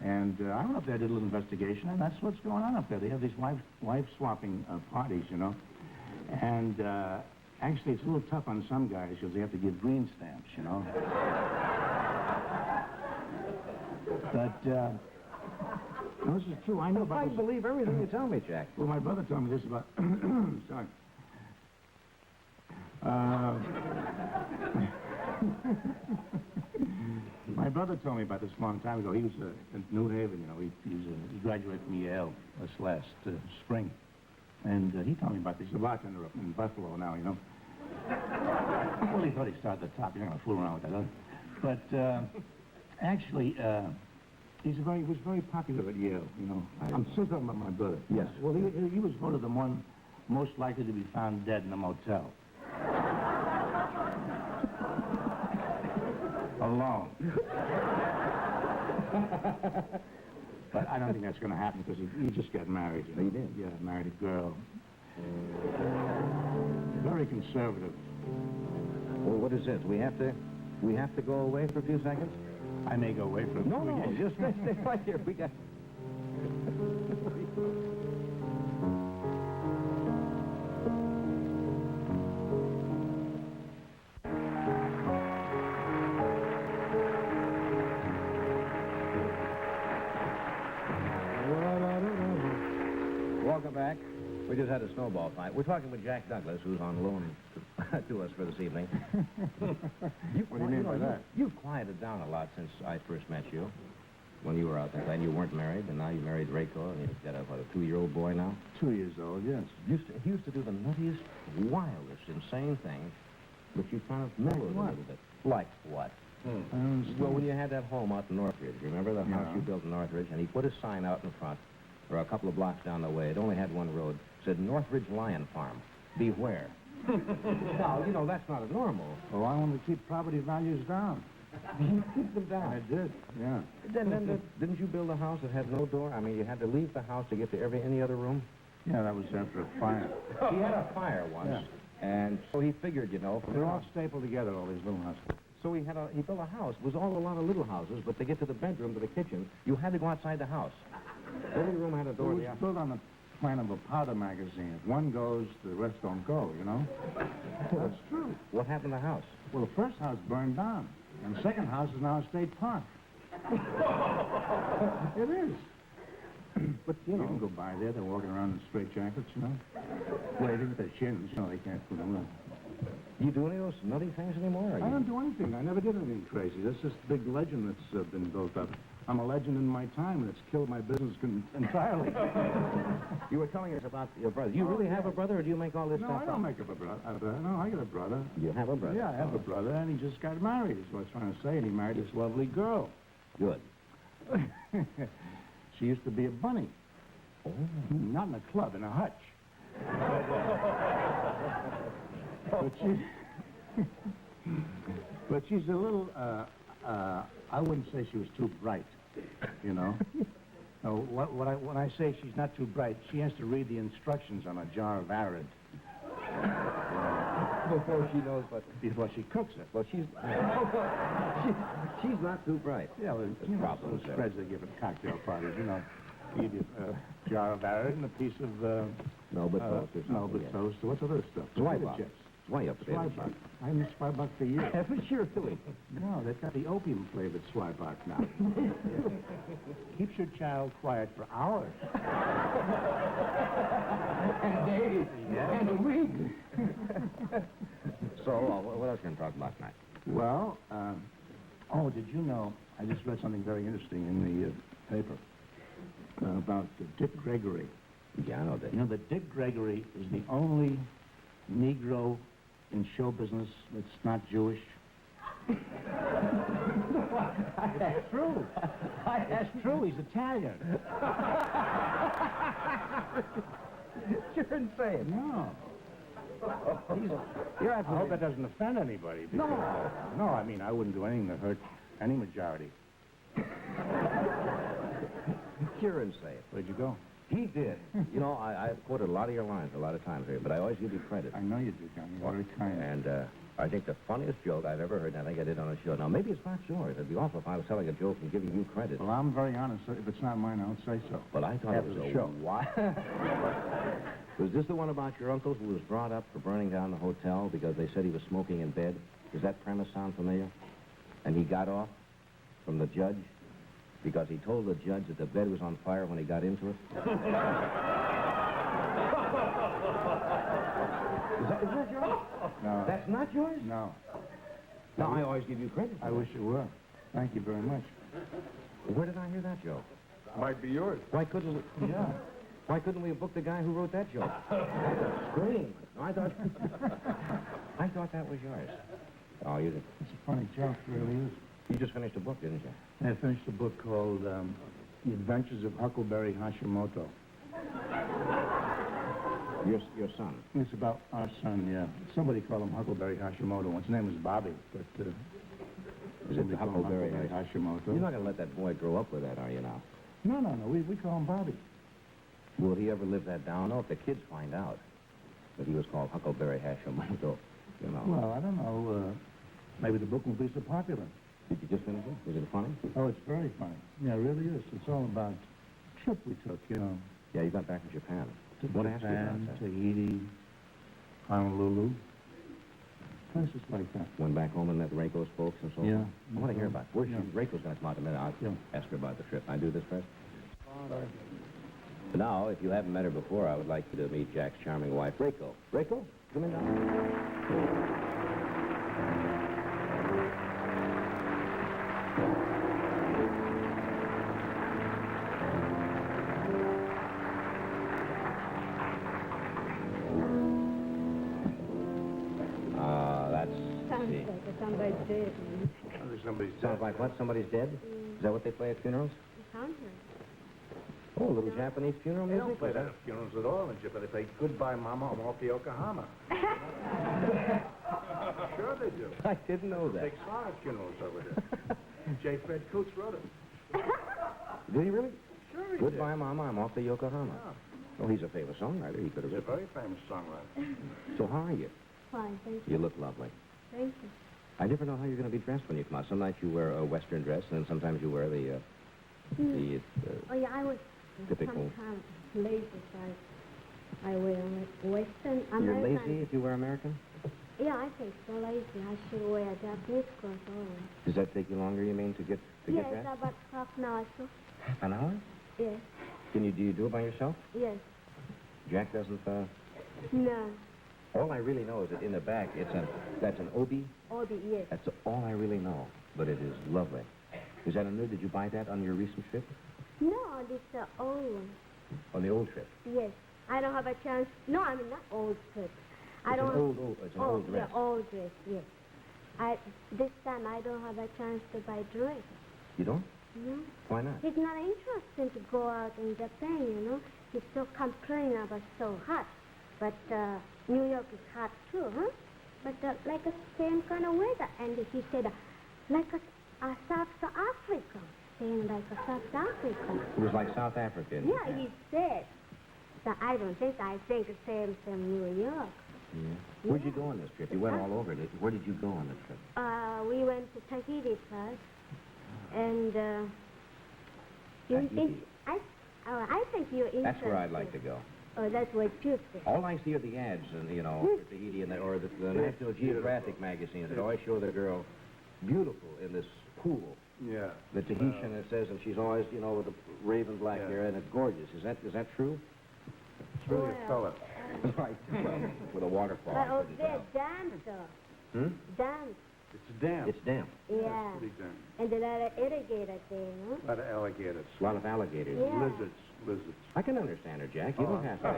And I went up there, did a little investigation, and that's what's going on up there. They have these wife swapping parties, you know. And actually, it's a little tough on some guys because they have to give green stamps, you know. But, no, this is true. I know about I believe everything you tell me, Jack. Well, my brother told me this about... Sorry. My brother told me about this a long time ago. He was in New Haven, you know. He graduated from Yale this last spring. And he told me about this. He's a bartender up in Buffalo now, you know. Well, he thought he'd start at the top. You're not going to fool around with that, huh? But actually, he was very popular at Yale, you know. I'm still talking about my brother. Yes. Well, he was voted the one most likely to be found dead in a motel. Alone. But I don't think that's going to happen because he just got married. You know? He did? Yeah, married a girl. Very conservative. Well, what is this? We have to go away for a few seconds? I may go away for a few No, just stay right here. We got... Welcome back. We just had a snowball fight. We're talking with Jack Douglas, who's on loan to us for this evening. What do you mean by that? You've quieted down a lot since I first met you, when you were out there. And you weren't married, and now you married Rayco, and you've got a 2-year-old boy now? 2 years old, yes. He used to do the nuttiest, wildest, insane things, but you kind of mellowed a little bit. Like what? Well, when you had that home out in Northridge, remember the house you built in Northridge? And he put a sign out in front, or a couple of blocks down the way. It only had one road. It said Northridge Lion Farm. Beware. Now, you know, that's not a normal. Oh, I want to keep property values down. You kicked them down. I did, yeah. Then didn't you build a house that had no door? I mean, you had to leave the house to get to any other room? Yeah, that was after a fire. He had a fire once. Yeah. And so he figured, you know... They're all stapled together, all these little houses. So he built a house. It was all a lot of little houses, but to get to the bedroom, to the kitchen, you had to go outside the house. Every room had a door. It was built on the plan of a powder magazine. If one goes, the rest don't go, you know? That's true. What happened to the house? Well, the first house burned down, and the second house is now a state park. It is. But, you know, you can go by there. They're walking around in straight jackets, you know? Waving with their chins, you know, they can't put them in. You do any of those nutty things anymore? I don't do anything. I never did anything crazy. That's just a big legend that's been built up. I'm a legend in my time, and it's killed my business entirely. You were telling us about your brother. Do you really have a brother, or do you make all this stuff up? No, I don't make up a brother. No, I got a brother. You have a brother? Yeah, I have a brother, and he just got married, is what I was trying to say, and he married this lovely girl. Good. She used to be a bunny. Oh. Not in a club, in a hutch. But she's a little, I wouldn't say she was too bright, you know. No, when I say she's not too bright, she has to read the instructions on a jar of Arid. Before she knows what... Before she cooks it. Well, she's not too bright. Yeah, well, you know, those spreads they give at cocktail parties, you know. You give you a jar of Arid and a piece of... Melba toast or something. Melba toast. What's other stuff? Swipe-up. Swipe-up. I haven't Swipe-up for years. Haven't you really? No, they've got the opium-flavored Swipe-up now. Keeps your child quiet for hours. And days. Yeah. And a week. So, what else can we talk about tonight? Well, did you know, I just read something very interesting in the paper about Dick Gregory. Yeah, I know that. You know that Dick Gregory is the only Negro in show business that's not Jewish? That's true. That's true. He's Italian. You're insane. No. You're I hope that doesn't offend anybody. No. No, I mean, I wouldn't do anything to hurt any majority. You're insane. Where'd you go? He did. You know, I've quoted a lot of your lines a lot of times here, but I always give you credit. I know you do, John. You're very kind. And I think the funniest joke I've ever heard, and I think I did on a show. Now, maybe it's not yours. It'd be awful if I was telling a joke and giving you credit. Well, I'm very honest. If it's not mine, I don't say so. But I thought After it was the a show. What? Was this the one about your uncle who was brought up for burning down the hotel because they said he was smoking in bed? Does that premise sound familiar? And he got off from the judge because he told the judge that the bed was on fire when he got into it? Is that yours? No. That's not yours? No. No, I always give you credit. I wish it were. Thank you very much. Where did I hear that joke? Might be yours. Why couldn't we... Yeah. Why couldn't we have booked the guy who wrote that joke? Scream. No, I thought that was yours. Oh, you did. It's a funny joke, it really is. You just finished a book, didn't you? I finished a book called The Adventures of Huckleberry Hashimoto. Your son? It's about our son, yeah. Somebody called him Huckleberry Hashimoto. His name was Bobby, but... Is it the Huckleberry Hashimoto? You're not going to let that boy grow up with that, are you now? No. We call him Bobby. Will he ever live that down? No, if the kids find out that he was called Huckleberry Hashimoto, you know. Well, I don't know. Maybe the book won't be so popular. Did you just finish it? Was it funny? Oh, it's very funny. Yeah, it really is. It's all about a trip we took, you know. Yeah, you got back from Japan. What Japan, Tahiti, Honolulu. Places like that. Went back home and met Reiko's folks and so on. Yeah. I want to hear about it. Reiko's going to come out in a minute. I'll ask her about the trip. Can I do this first? Now, if you haven't met her before, I would like you to meet Jack's charming wife, Reiko. Reiko, come in now. Somebody's dead. Somebody's dead. Sounds like what? Somebody's dead? Is that what they play at funerals? Oh, a little Japanese funeral They music? don't play that at funerals at all in Japan. They play Goodbye Mama, I'm off to Yokohama. Sure they do. I didn't know that. Big Sonic funerals over there. J. Fred Coots wrote it. Did he really? Sure he Goodbye, Mama. I'm off to Yokohama. Yeah. Oh, he's a famous songwriter. He could have He's a written. very famous songwriter. So how are you? Fine, thank you. You look lovely. Thank you. I never know how you're going to be dressed when you come out. Some nights you wear a Western dress, and then sometimes you wear the Oh, yeah, I was typical. sometimes lazy, so I wear like Western. You're American. lazy if you wear American? Yeah, I think so lazy. I should wear Japanese clothes always. Does that take you longer, you mean, to get Yes, dressed? about half an hour, so. Half an hour? Yes, Do you do it by yourself? yes. Jack doesn't, No, All I really know is that in the back, that's an obi. Obi, yes. That's all I really know. But it is lovely. Is that a new? Did you buy that on your recent trip? No, this is old one. On the old trip? Yes. I don't have a chance. No, I mean not old trip. I It's don't. an it's an old dress. Yeah, old dress. Yes. This time I don't have a chance to buy dress. You don't? No. Why not? He's not interested to go out in Japan, you know. He's so complaining about so hot. But New York is hot too, huh? But like a same kind of weather. And he said, like a South Africa. Saying like a South Africa. It was like South Africa. Yeah, he said. So I don't think, I think same New York. Yeah. Where'd you go on this trip? You went all over. Where did you go on this trip? We went to Tahiti first. And you think, I think you're interested. That's where I'd like to go. Oh, that's what you think. All I see are the ads, and for Tahiti, or the National Geographic magazines that always show the girl beautiful in this pool. Yeah. The Tahitian, it says, and she's always, with the raven black hair, and it's gorgeous. Is that true? It's really a fella. Right. With a waterfall. But oh, they're damp, though. Damp. It's damp. It's damp. Yeah. Pretty damp. And a lot of alligators there, no? A lot of alligators. A lot of alligators. Yeah. Lizards. I can understand her, Jack. You don't have to.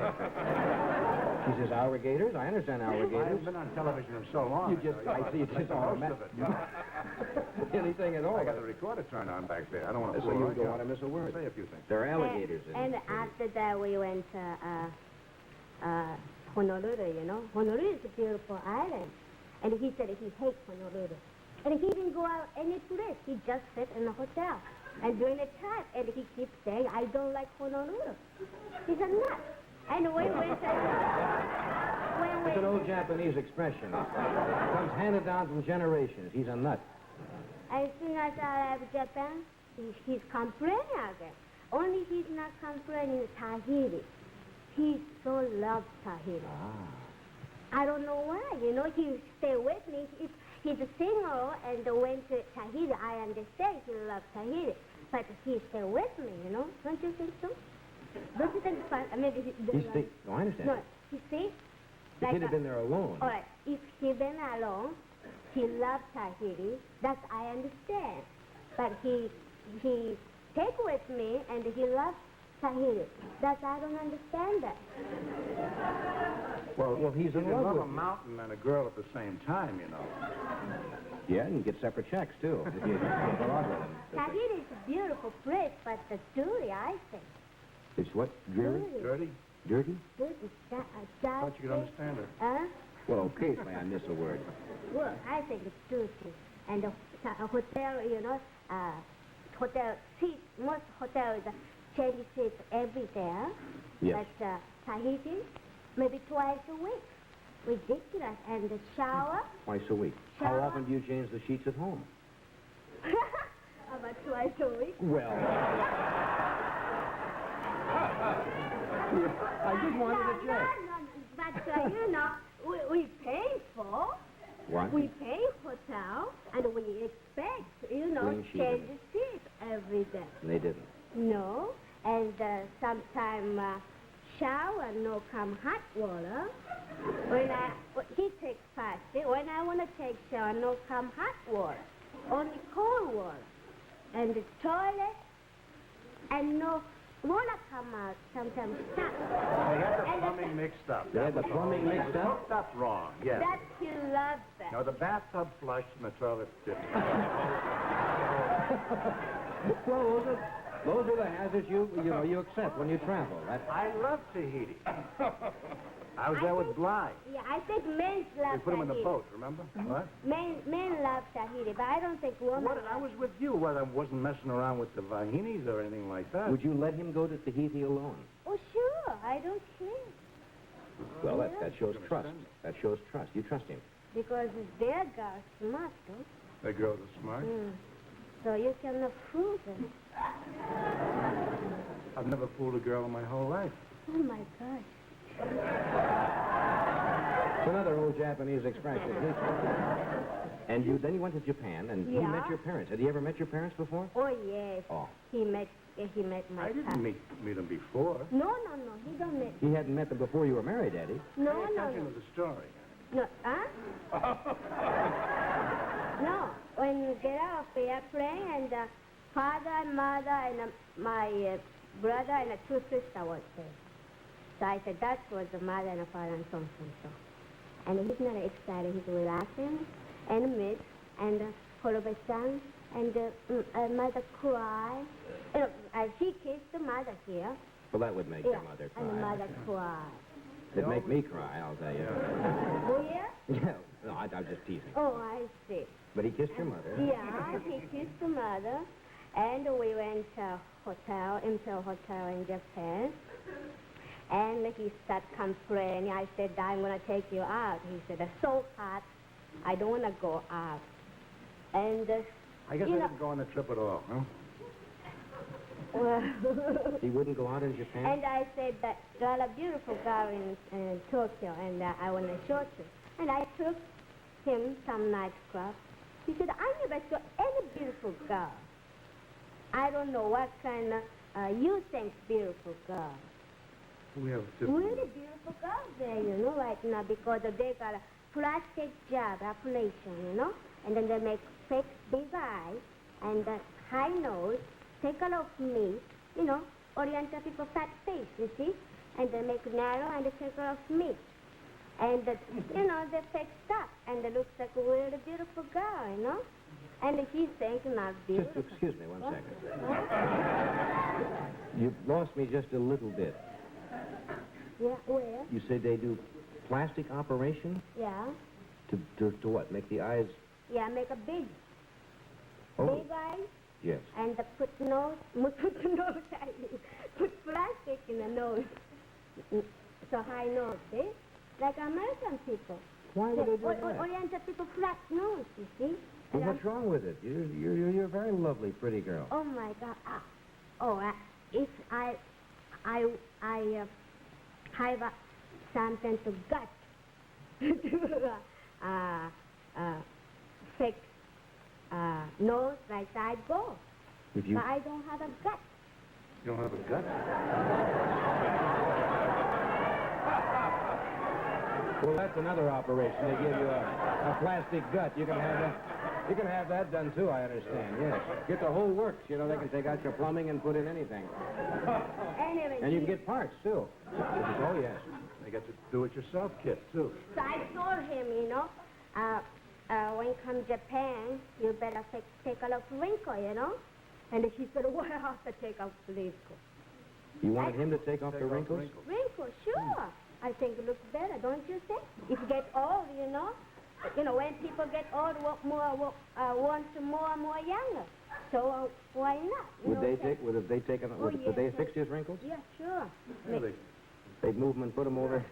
She says alligators. I understand I alligators. haven't been on television in so long. I see you just all most of it. anything at all. I got the recorder turned on back there. I don't want to So fool you around. don't want to miss a word. Say a few things. There are alligators in And after that, we went to Honolulu, you know. Honolulu is a beautiful island. And he said he hates Honolulu. And he didn't go out any place. He just sit in the hotel. And during the time, and he keeps saying, I don't like Honolulu. He's a nut. And we went It's an old Japanese expression. It comes handed down from generations. He's a nut. as soon as I left Japan, he's complaining again. Only he's not complaining Tahiti. He so loves Tahiti. I don't know why. You know, he stay with me. He's a single and went to Tahiti. I understand he loves Tahiti. But he stay with me, you know. Don't you think so? Don't you think it's fun? I mean, No, I understand. No, you see? If he'd have been there alone. All right, if he been alone, he loves Tahiti. That I understand. But he take with me and he loves Tahiti. That I don't understand that. Well, he's in you can love love with a you. mountain and a girl at the same time, you know. Yeah, and you get separate checks, too. If you go out with him. Tahiti is a beautiful place, but the dirty, I think. It's what? Dreary? Dirty? Dirty? Dirty. Thought you could understand it. Huh? Well, occasionally I miss a word. Well, I think it's dirty. And the hotel, you know, hotel seats, most hotels change seats every day. Yes. But Tahiti, maybe twice a week. Ridiculous. And the shower, Twice a week. How Shower. often do you change the sheets at home? about twice a week. Well, I just wanted to check. No, but, you know, we pay for. What? We pay hotel, and we expect, you know, Clean sheet. change the seat every day. They didn't. No, and sometime shower, no come hot water. He takes fasting. When I want to take shower, no come hot water. Only cold water. And the toilet, and no water come out, sometimes stuck. They had the plumbing mixed up. They had the plumbing mixed up? Hooked up wrong, yeah. That he loves that. No, the bathtub flushed and the toilet didn't. Well, Those are the hazards you accept when you travel. I love Tahiti. I was there with Bly. Yeah, I think men love We put him in the Tahiti. boat, remember? What? Men love Tahiti, but I don't think women. What? I was with you. Well, I wasn't messing around with the Vahinis or anything like that. Would you let him go to Tahiti alone? Oh, sure. I don't care. Well, that shows trust. That shows trust. You trust him. Because their girls smart, though. The girls are smart. So you cannot fool them. I've never fooled a girl in my whole life. Oh, my gosh. It's another old Japanese expression. And then you went to Japan, and he met your parents. Had he ever met your parents before? Oh, yes. Oh. He met my I didn't meet him before. No. He don't meet. He hadn't met them before you were married, had he? No. Pay attention to the story. No, huh? No. When you get out of the airplane, and father and mother and my brother and two sisters was there. So I said, that was the mother and the father and so on. And he's not excited. He's relaxing and meet and all of a sudden, and mother cry. He kissed the mother here. Well, that would make your mother cry. And the mother cry. It'd make me cry, I'll tell you. Oh, yeah? Yeah. No, I was just teasing. Oh, I see. But he kissed your mother. Yeah, he kissed the mother. And we went to into a hotel in Japan. And he started complaining. I said, I'm going to take you out. He said, it's so hot. I don't want to go out. And, I guess I didn't go on the trip at all, huh? Well, he wouldn't go out in Japan? And I said, that girl, a beautiful girl in Tokyo, and I want to show you. And I took him some nightclub. He said, I never saw any beautiful girl. I don't know what kind of, you think beautiful girl. We have Really beautiful girls there, right now, because they got a plastic job operation, and then they make fake big eyes and high nose, take a lot of meat, Oriental people fat face, you see, and they make narrow and they take a lot of meat. And, they fake stuff, and it looks like a really beautiful girl, And he thinks not beautiful. Just excuse me one second. You lost me just a little bit. Yeah, where? You said they do plastic operation? Yeah. To what? Make the eyes... Yeah, make a big eyes. Yes. And put nose, put plastic in the nose. So high nose, see? Like American people. Why would they do that? Oriental people flat nose, you see? Well, what's wrong with it? You're a very lovely, pretty girl. Oh my God! If I have something to gut to fix nose like I go. If you... But I don't have a gut. You don't have a gut? Well, that's another operation. They give you a plastic gut. You can have that done too, I understand, yes. Get the whole works, they can take out your plumbing and put in anything. Anyway, And you can get parts too. Oh, yes. They get to do-it-yourself kit, too. So I told him, when you come Japan, you better take a lot of wrinkle, And he said, well, I have to take off the wrinkle. You wanted him to take off the wrinkles? Wrinkle, sure. I think it looks better, don't you think? If you get old, when people get old, want more and more younger. So why not? Would they fix his wrinkles? Yeah, sure. Really? They'd move them and put them up there.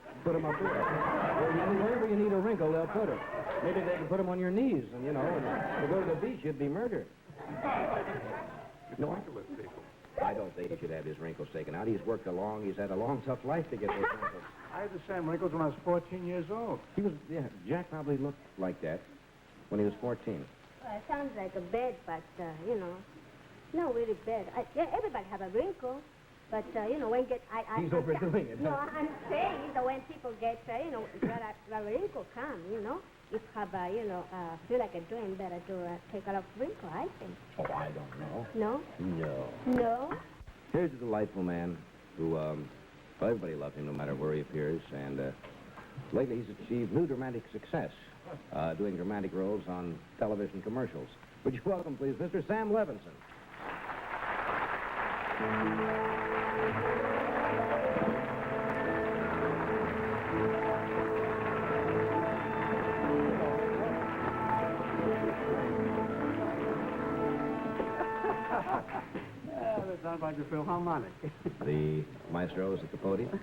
Wherever you need a wrinkle, they'll put it. Maybe they can put them on your knees, and, and to go to the beach, you'd be murdered. No, people. I don't think he should have his wrinkles taken out. He's worked he's had a long, tough life to get those wrinkles. I had the same wrinkles when I was 14 years old. Jack probably looked like that when he was 14. Well, it sounds like a bed, but, no, really bad. Everybody have a wrinkle, but, when get... He's overdoing it. No, I'm saying that when people get, the wrinkle come, if have, feel like doing better to take a lot of wrinkle, I think. Oh, I don't know. No? No. No? Here's a delightful man who, everybody loves him no matter where he appears, and lately he's achieved new dramatic success, doing dramatic roles on television commercials. Would you welcome, please, Mr. Sam Levinson? That sounds like a Philharmonic. The maestro is at the podium.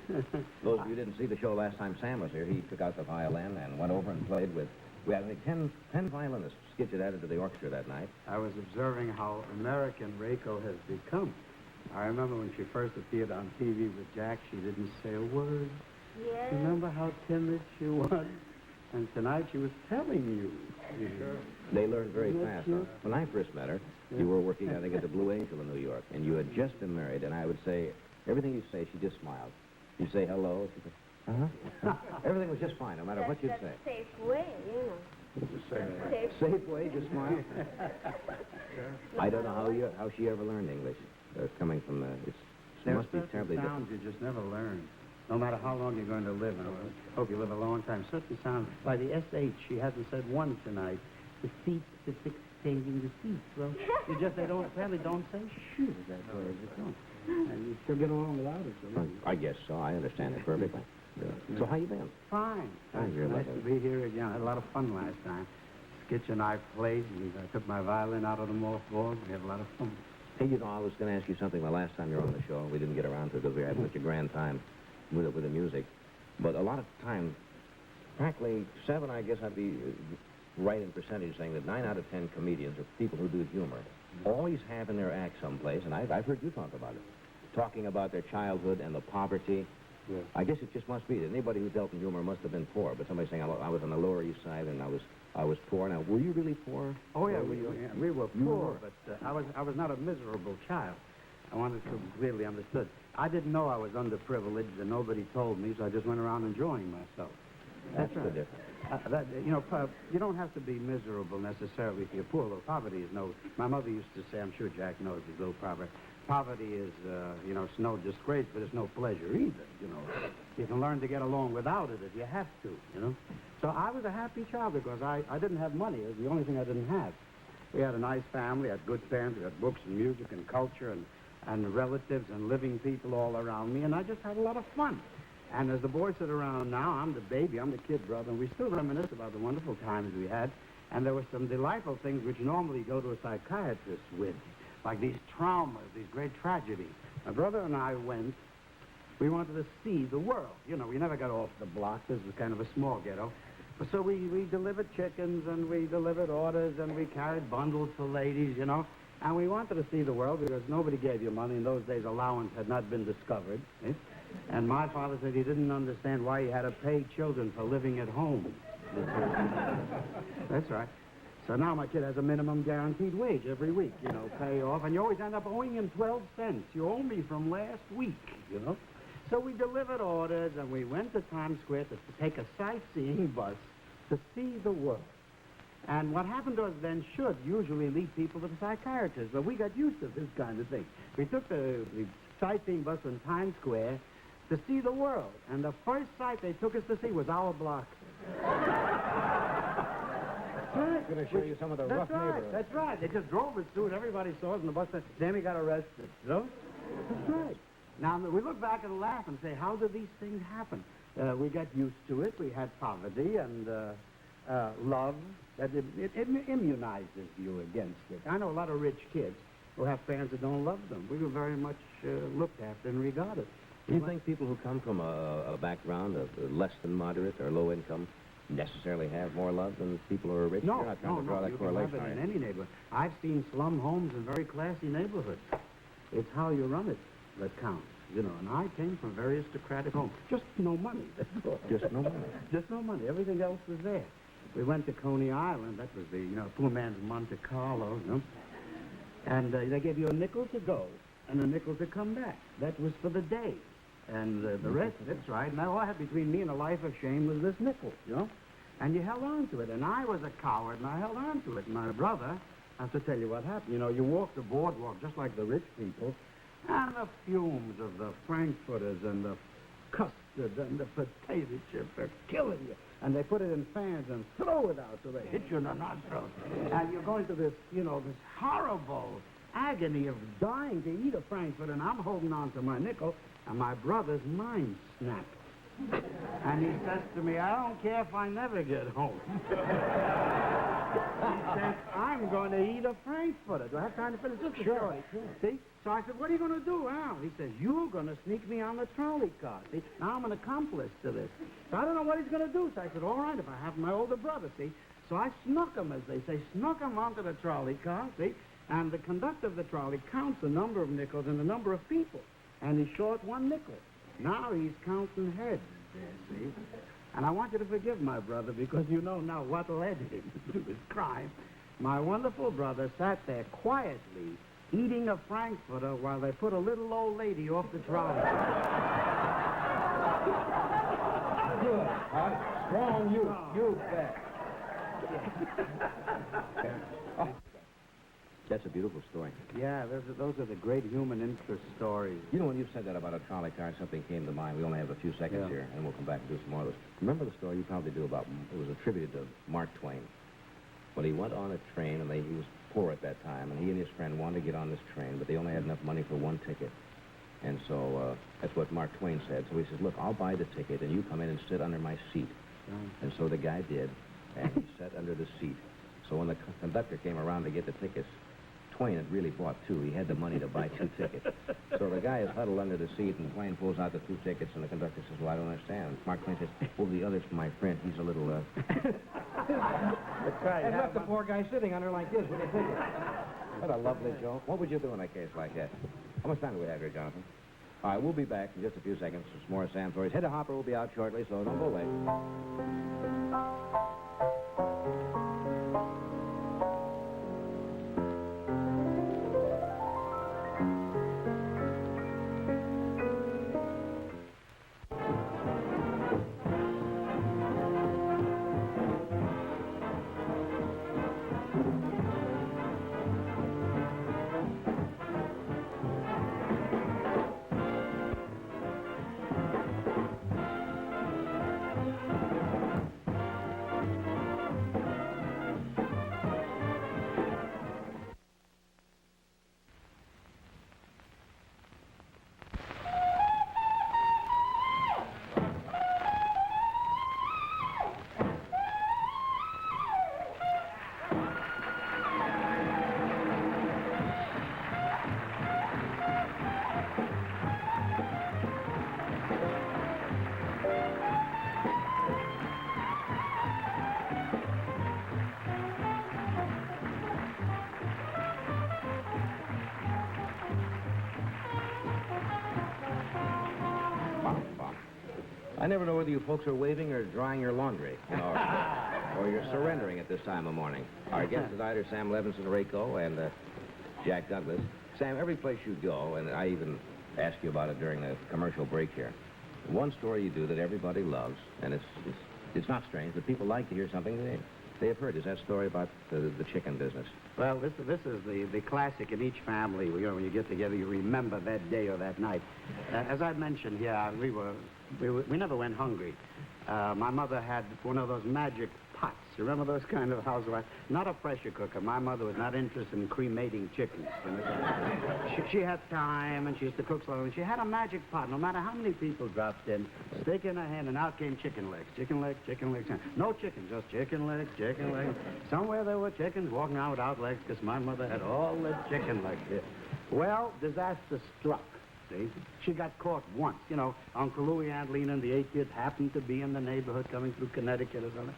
Those of you who didn't see the show last time Sam was here, he took out the violin and went over and played with... We had, I think, 10 violinists skitched added to the orchestra that night. I was observing how American Reiko has become. I remember when she first appeared on TV with Jack, she didn't say a word. Yes. Remember how timid she was? And tonight she was telling you. Sure. They learned very fast. When I first met her, you were working, I think, at the Blue Angel in New York, and you had just been married, and I would say, everything you say, she just smiled. You say hello, she said, uh-huh. Everything was just fine, no matter what you'd say. That's a safe way, you know. Safe way, just smile. I don't know how she ever learned English, coming from the... It must be terribly sounds different. you just never learn. No matter how long you're going to live, and I hope you live a long time. Certain sounds, by the SH, she hasn't said one tonight. The seat, the fix, changing the seats. Well, apparently don't say shoe that way, you don't. And you still get along without it. So I guess so. I understand it perfectly. Yeah. So how you been? Fine. You're Nice lovely. to be here again. I had a lot of fun last time. Skitch and I played, and I took my violin out of the mothballs. We had a lot of fun. Hey, you know, I was going to ask you something the last time you were on the show. We didn't get around to it because we had such a grand time with the music. But a lot of times, practically 7, I guess I'd be right in percentage saying that 9 out of 10 comedians or people who do humor always have in their act someplace, and I've heard you talk about it, talking about their childhood and the poverty. Yeah. I guess it just must be that anybody who dealt in humor must have been poor. But somebody saying I was on the Lower East Side and I was poor. Now, were you really poor? Oh yeah, we were poor, but I was not a miserable child. I wanted to be clearly understood. I didn't know I was underprivileged, and nobody told me, so I just went around enjoying myself. That's the difference. You don't have to be miserable necessarily if you're poor. Though poverty is no. My mother used to say, I'm sure Jack knows his little proverb. Poverty is, it's no disgrace, but it's no pleasure either. You can learn to get along without it if you have to. So I was a happy child because I didn't have money. It was the only thing I didn't have. We had a nice family, had good parents, we had books and music and culture and relatives and living people all around me, and I just had a lot of fun. And as the boys sit around now, I'm the baby, I'm the kid brother, and we still reminisce about the wonderful times we had. And there were some delightful things which normally go to a psychiatrist with, like these traumas, these great tragedies. My brother and I we wanted to see the world. We never got off the block. This was kind of a small ghetto. So we delivered chickens, and we delivered orders, and we carried bundles for ladies, And we wanted to see the world because nobody gave you money. In those days, allowance had not been discovered. And my father said he didn't understand why he had to pay children for living at home. That's right. So now my kid has a minimum guaranteed wage every week, pay off. And you always end up owing him 12 cents. You owe me from last week, So we delivered orders, and we went to Times Square to take a sightseeing bus to see the world. And what happened to us then should usually lead people to the psychiatrist, but we got used to this kind of thing. We took the sightseeing bus in Times Square to see the world, and the first sight they took us to see was our block. I'm going to show you some of the rough neighborhoods. That's right. They just drove us through it. Everybody saw us in the bus. Then we got arrested. That's right. Now, we look back and laugh and say, how did these things happen? We got used to it. We had poverty and love. That it immunizes you against it. I know a lot of rich kids who have parents that don't love them. We were very much looked after and regarded. Do you think people who come from a background of less than moderate or low income necessarily have more love than people who are rich? No, You're not trying to draw that you correlation, can have it are in you? any neighborhood. I've seen slum homes in very classy neighborhoods. It's how you run it that counts, and I came from very aristocratic homes. Just no money, that's all. Just no money? Just no money. Everything else was there. We went to Coney Island. That was the, poor man's Monte Carlo, And they gave you a nickel to go and a nickel to come back. That was for the day. And the rest, that's right. And all I had between me and a life of shame was this nickel, And you held on to it. And I was a coward, and I held on to it. And my brother, I have to tell you what happened. You walk the boardwalk just like the rich people, and the fumes of the Frankfurters and the custard and the potato chips are killing you. And they put it in fans and throw it out so they hit you in the nostrils. And you're going to this, this horrible agony of dying to eat a Frankfurt, and I'm holding on to my nickel, and my brother's mind snapped. And he says to me, I don't care if I never get home. He says, I'm going to eat a Frankfurter. Do I have time to finish this? Sure. See? So I said, what are you going to do, Al? He says, you're going to sneak me on the trolley car. See? Now I'm an accomplice to this. So I don't know what he's going to do. So I said, all right, if I have my older brother, see? So I snuck him, as they say, snuck him onto the trolley car, see? And the conductor of the trolley counts the number of nickels and the number of people. And he's short 1 nickel. Now he's counting heads there, see? And I want you to forgive my brother because you know now what led him to this crime. My wonderful brother sat there quietly eating a Frankfurter while they put a little old lady off the trolley. Good, huh? Strong youth. You bet. Oh. That's a beautiful story. Yeah, those are the great human interest stories. You know, when you said that about a trolley car, something came to mind. We only have a few seconds here, and we'll come back and do some more of those. Remember the story you probably do about, it was attributed to Mark Twain. Well, he went on a train, and he was poor at that time, and he and his friend wanted to get on this train, but they only had enough money for 1 ticket. And so that's what Mark Twain said. So he says, look, I'll buy the ticket, and you come in and sit under my seat. And so the guy did, and he sat under the seat. So when the conductor came around to get the tickets, Twain had really bought 2. He had the money to buy 2 tickets. So the guy is huddled under the seat, and Twain pulls out the 2 tickets, and the conductor says, well, I don't understand. Mark Twain says, well, the other's for my friend. He's a little, That's right. And left the poor guy sitting under like this with a ticket. What a lovely joke. What would you do in a case like that? How much time do we have here, Jonathan? All right, we'll be back in just a few seconds with some more Sam stories. Hedda Hopper will be out shortly, so don't go away. I never know whether you folks are waving or drying your laundry, you know, or you're surrendering at this time of morning. Our guests tonight are Sam Levinson, Rayco, and Jack Douglas. Sam, every place you go, and I even asked you about it during the commercial break here, one story you do that everybody loves, and it's not strange, but people like to hear something they have heard, is that story about the chicken business. Well, this is the classic in each family. You know, when you get together, you remember that day or that night. As I mentioned here, we never went hungry. My mother had one of those magic pots. You remember those kind of housewives? Not a pressure cooker. My mother was not interested in cremating chickens. You know? She had time, and she used to cook slowly. She had a magic pot. No matter how many people dropped in, stick in her hand, and out came chicken legs. Chicken legs, chicken legs. No chicken, just chicken legs, chicken legs. Somewhere there were chickens walking out without legs because my mother had all the chicken legs there. Well, disaster struck. See? She got caught once. You know, Uncle Louie, Aunt Lena, and the 8 kids happened to be in the neighborhood coming through Connecticut or something.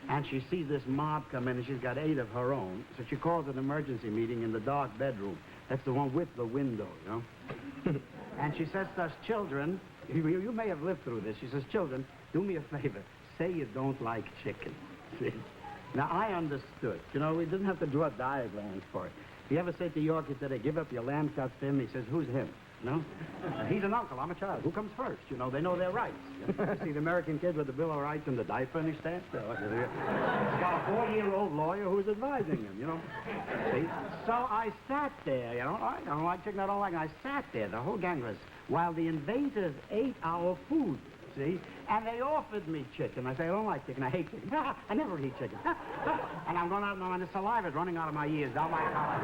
And she sees this mob come in, and she's got 8 of her own. So she calls an emergency meeting in the dark bedroom. That's the one with the window, you know? And she says to us, children, you may have lived through this. She says, children, do me a favor. Say you don't like chicken. See? Now, I understood. You know, we didn't have to draw diagrams for it. If you ever say to Yorkie today, give up your lamb chops to him, he says, who's him? No? He's an uncle. I'm a child. Who comes first? You know, they know their rights. You see the American kid with the Bill of Rights and the diaper and he stands there. He's got a 4-year-old lawyer who's advising him, you know. See? So I sat there, you know. I don't like chicken. I don't like it. I sat there, the whole gang of us, while the invaders ate our food. see? And they offered me chicken. I say, I don't like chicken. I hate chicken. I never eat chicken. And I'm going out and the saliva's running out of my ears, down my collar.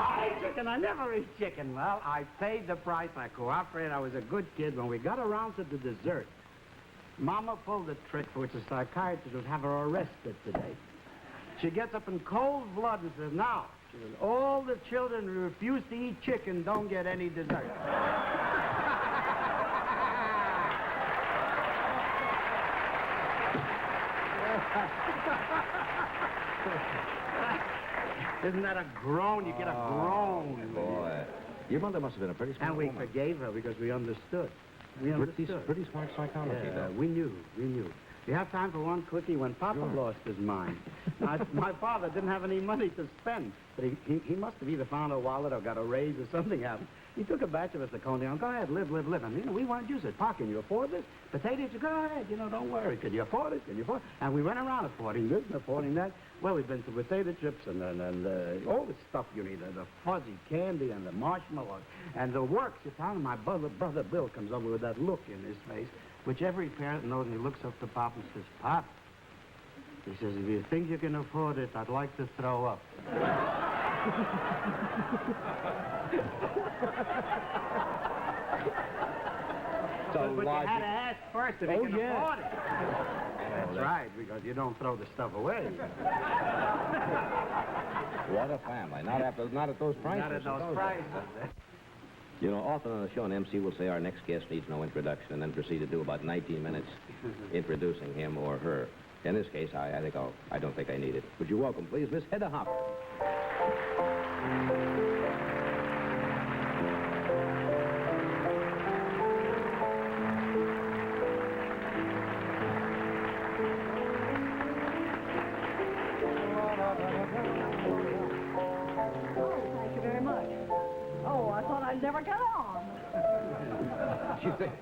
I hate chicken. I never eat chicken. Well, I paid the price. I cooperated. I was a good kid. When we got around to the dessert, Mama pulled a trick for which the psychiatrist would have her arrested today. She gets up in cold blood and says, now, she says, all the children who refuse to eat chicken don't get any dessert. Isn't that a groan? You get a groan. Boy. Your mother must have been a pretty smart And we woman. forgave her because we understood. We understood. Pretty smart psychology, though. We knew. You have time for one quickie? When Papa lost his mind, my father didn't have any money to spend, but he must have either found a wallet or got a raise or something happened. He took a batch of us to Coney. Go ahead, live. And, we wanted you to Pa, can you afford this? Potatoes? Go ahead, don't worry. Can you afford it? And we went around affording this and affording that. Well, we've been to potato chips and all the stuff you need, the fuzzy candy and the marshmallows and the works. You tell him my brother Bill comes over with that look in his face, which every parent knows, and he looks up to Pop and says, Pop, he says, if you think you can afford it, I'd like to throw up. But you had to ask first if you can afford it. That's right, because you don't throw the stuff away. What a family. Not at those prices. Not at those prices. Often on the show, an MC will say our next guest needs no introduction and then proceed to do about 19 minutes introducing him or her. In this case, I don't think I need it. Would you welcome, please, Miss Hedda Hopper. Thank you very much. Oh, I thought I'd never get on. You think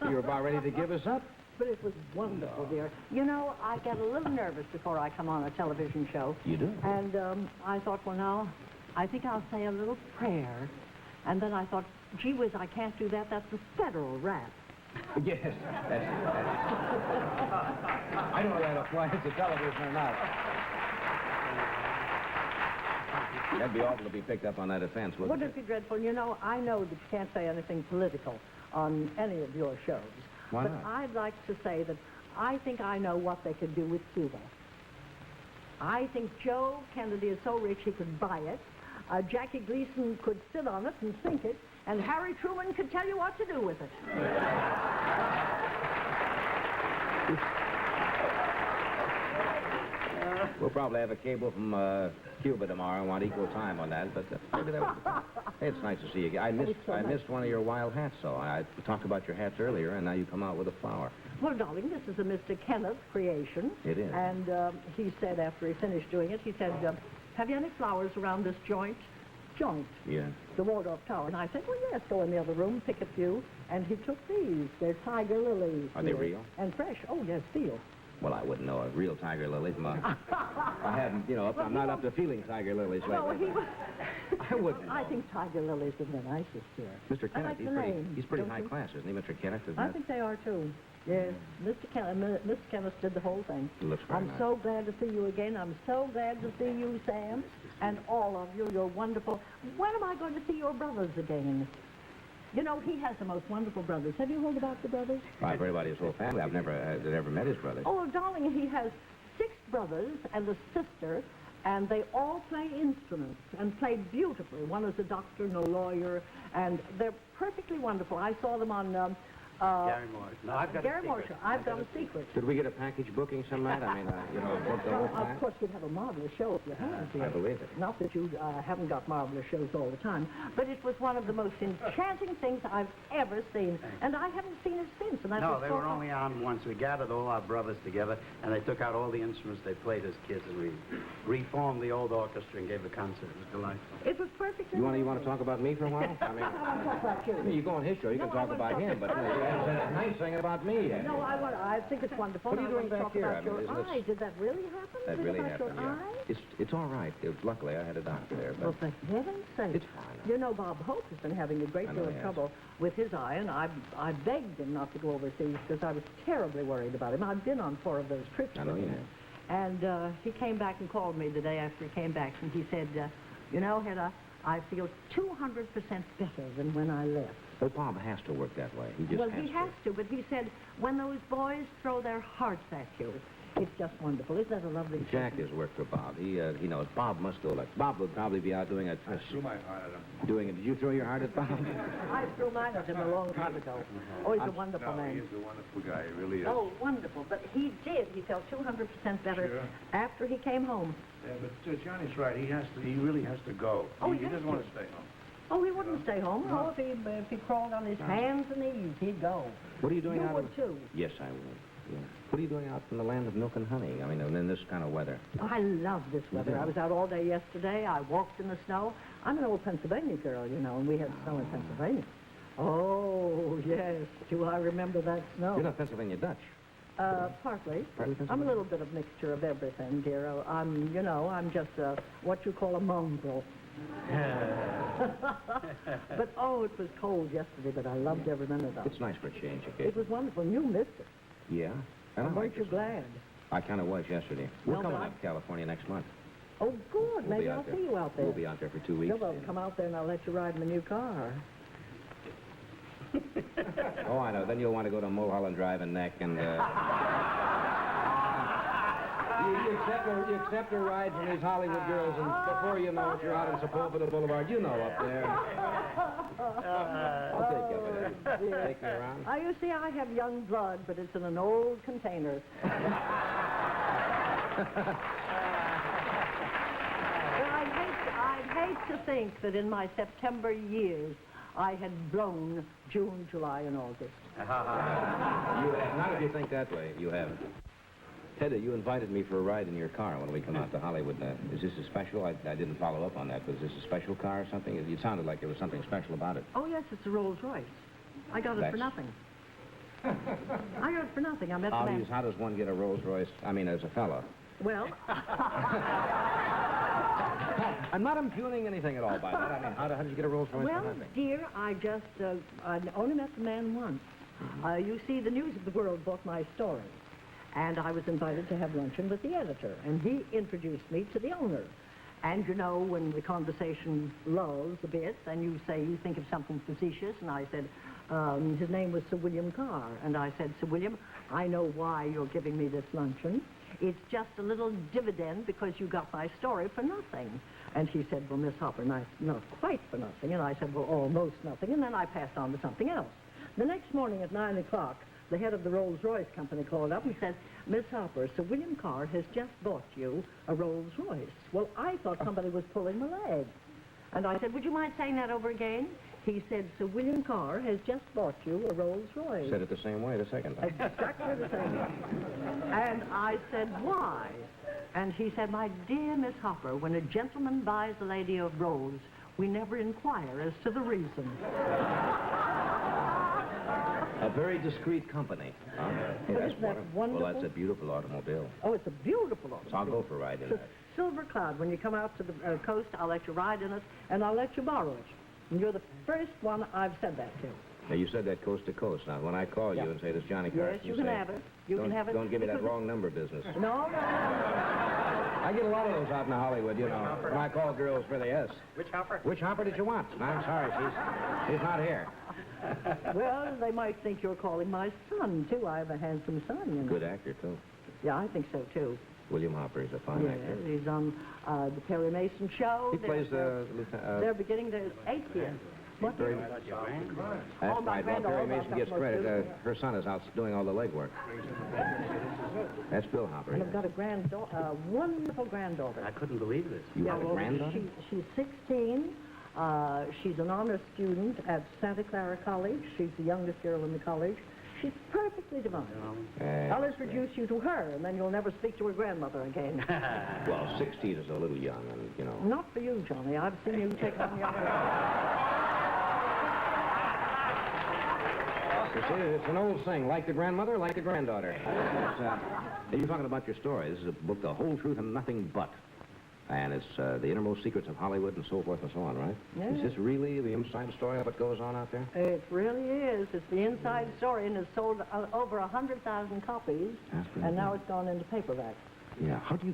you were about ready to give us up? But it was wonderful, dear. I get a little nervous before I come on a television show. You do? And I thought, well, now, I think I'll say a little prayer. And then I thought, gee whiz, I can't do that. That's a federal rap. Yes. I don't know whether that applies to television or not. That'd be awful to be picked up on that offense, wouldn't Wouldn't it be dreadful? I know that you can't say anything political on any of your shows. Why but not? I'd like to say that I think I know what they could do with Cuba. I think Joe Kennedy is so rich he could buy it. Jackie Gleason could sit on it and sink it, and Harry Truman could tell you what to do with it. We'll probably have a cable from Cuba tomorrow and want equal time on that, but maybe that was... Hey, it's nice to see you again. I missed one of your wild hats, though. We talked about your hats earlier, and now you come out with a flower. Well, darling, this is a Mr. Kenneth creation. It is. And he said after he finished doing it, he said, have you any flowers around this joint? Yeah. The Waldorf Tower. And I said, well, yes, go in the other room, pick a few. And he took these. They're tiger lilies. Are they real? And fresh. Oh, yes, feel. Well, I wouldn't know a real tiger lily from a... I haven't, I'm not up to feeling tiger lilies lately. No, he was... I wouldn't. I think tiger lilies are the nicest here. Mr. Kenneth, I like he's pretty don't high you? class, isn't he, Mr. Kenneth? I think they are, too. Yes, Mr. Kenneth did the whole thing. He looks very I'm nice. so glad to see you again. I'm so glad to see you, Sam, and all of you. You're wonderful. When am I going to see your brothers again? He has the most wonderful brothers. Have you heard about the brothers? I've heard about his whole family. I've never met his brother. Oh, darling, he has 6 brothers and a sister, and they all play instruments and play beautifully. One is a doctor and a lawyer, and they're perfectly wonderful. I saw them on... Gary Moore. No, I've got Gary a Moore. secret. I've got a secret. Could we get a package booking some night? I mean, book the whole Well, time? of course, you'd have a marvelous show if you had to. I believe it. Not that you haven't got marvelous shows all the time, but it was one of the most enchanting things I've ever seen, and I haven't seen it since. And No, they were only on once. We gathered all our brothers together, and they took out all the instruments they played as kids, and we reformed the old orchestra and gave a concert. It was delightful. It was perfect. You want to talk about me for a while? I mean, I want to talk about you. you go on his show, you can talk about him, but haven't said a nice thing about me yet. No, I think it's wonderful. What are you doing back here? I mean, your eye. Did that really happen? That really happened, your yeah. eye? It's all right. Luckily, I had a doctor there, but... Well, for heaven's sake. It's fine. You know, Bob Hope has been having a great deal of trouble with his eye, and I begged him not to go overseas because I was terribly worried about him. I've been on 4 of those trips I know with you him. have. And he came back and called me the day after he came back, and he said, you know, Hedda, I feel 200% better than when I left. Well, Bob has to work that way. He just Well, he has to, but he said, when those boys throw their hearts at you, it's just wonderful. Isn't that a lovely Jack has worked for Bob. He knows Bob must go like... Bob would probably be out doing a... I threw my heart at him. Doing it. Did you throw your heart at Bob? I threw mine at him a long time ago. Oh, he's a wonderful man. He's a wonderful guy. He really is. Oh, wonderful. But he did. He felt 200% better after he came home. Yeah, but Johnny's right. He really has to go. Oh, he doesn't want to stay home. Oh, he wouldn't stay home. Oh, if he crawled on his hands and knees, he'd go. What are you doing you out would of... too. Yes, I would. Yeah. What are you doing out in the land of milk and honey? I mean, in this kind of weather. Oh, I love this weather. I was out all day yesterday. I walked in the snow. I'm an old Pennsylvania girl, you know, and we had snow in Pennsylvania. Oh, yes. Do I remember that snow? You're not Pennsylvania Dutch. Partly. I'm a little bit of mixture of everything, dear. I'm just what you call a mongrel. But, oh, it was cold yesterday, but I loved every minute of it. It's nice for a change, okay? It was wonderful. You missed it. Yeah? Weren't you glad? I kind of was yesterday. We're coming out to California next month. Oh, good. Maybe I'll see you out there. We'll be out there for 2 weeks. Well, come out there and I'll let you ride in the new car. Oh, I know. Then you'll want to go to Mulholland Drive and Neck and... You accept a ride from these Hollywood girls, and before you know it, you're out on Sepulveda Boulevard. You know up there. I'll take you up there. Take me around. You see, I have young blood, but it's in an old container. I'd hate to think that in my September years, I had blown June, July, and August. Not if you think that way. You haven't. Hedda, you invited me for a ride in your car when we come out to Hollywood. Is this a special? I didn't follow up on that, but is this a special car or something? It sounded like there was something special about it. Oh, yes, it's a Rolls Royce. I got it for nothing. I got it for nothing. I met the man. How does one get a Rolls Royce? I mean, as a fellow. Well... I'm not impugning anything at all by that. I mean, how did you get a Rolls Royce for nothing? Well, dear, I only met the man once. You see, the News of the World bought my story. And I was invited to have luncheon with the editor, and he introduced me to the owner. And you know, when the conversation lulls a bit, and you say you think of something facetious, and I said, his name was Sir William Carr, and I said, Sir William, I know why you're giving me this luncheon. It's just a little dividend because you got my story for nothing. And he said, well, Miss Hopper, not quite for nothing. And I said, well, almost nothing. And then I passed on to something else. The next morning at 9 o'clock, the head of the Rolls-Royce company called up and said, Miss Hopper, Sir William Carr has just bought you a Rolls-Royce. Well, I thought somebody was pulling my leg. And I said, would you mind saying that over again? He said, Sir William Carr has just bought you a Rolls-Royce. Said it the same way the second time. Exactly the same way. And I said, why? And he said, my dear Miss Hopper, when a gentleman buys a lady of Rolls, we never inquire as to the reason. A very discreet company. Isn't that wonderful? Well, that's a beautiful automobile. Oh, it's a beautiful automobile. So I'll go for a ride in it. Silver Cloud. When you come out to the coast, I'll let you ride in it, and I'll let you borrow it. And you're the first one I've said that to. Now, you said that coast to coast. Now, when I call you and say this Johnny Carson, yes, you can have it. You can have it. Don't give me that wrong number business. No. I get a lot of those out in Hollywood, you know. When I call girls for the S. Which Hopper? Which Hopper did you want? I'm sorry, she's not here. Well, they might think you're calling my son, too. I have a handsome son, you know. Good actor, too. Yeah, I think so, too. William Hopper is a fine actor. He's on the Perry Mason show. He plays the... They're beginning their 8th year. What? That's right. Well, Perry Mason gets credit. Her son is out doing all the legwork. That's Bill Hopper. And I've got a granddaughter, wonderful granddaughter. I couldn't believe this. You have a granddaughter? She's 16. She's an honor student at Santa Clara College. She's the youngest girl in the college. She's perfectly divine. I'll introduce you to her, and then you'll never speak to her grandmother again. Well, 16 is a little young, and, you know. Not for you, Johnny. I've seen you take on younger. You see, it's an old saying, like the grandmother, like the granddaughter. You're talking about your story. This is a book, The Whole Truth and Nothing But. And it's the innermost secrets of Hollywood and so forth and so on, right? Yes. Is this really the inside story of what goes on out there? It really is. It's the inside story, and it's sold over 100,000 copies. And now it's gone into paperback. Yeah. How do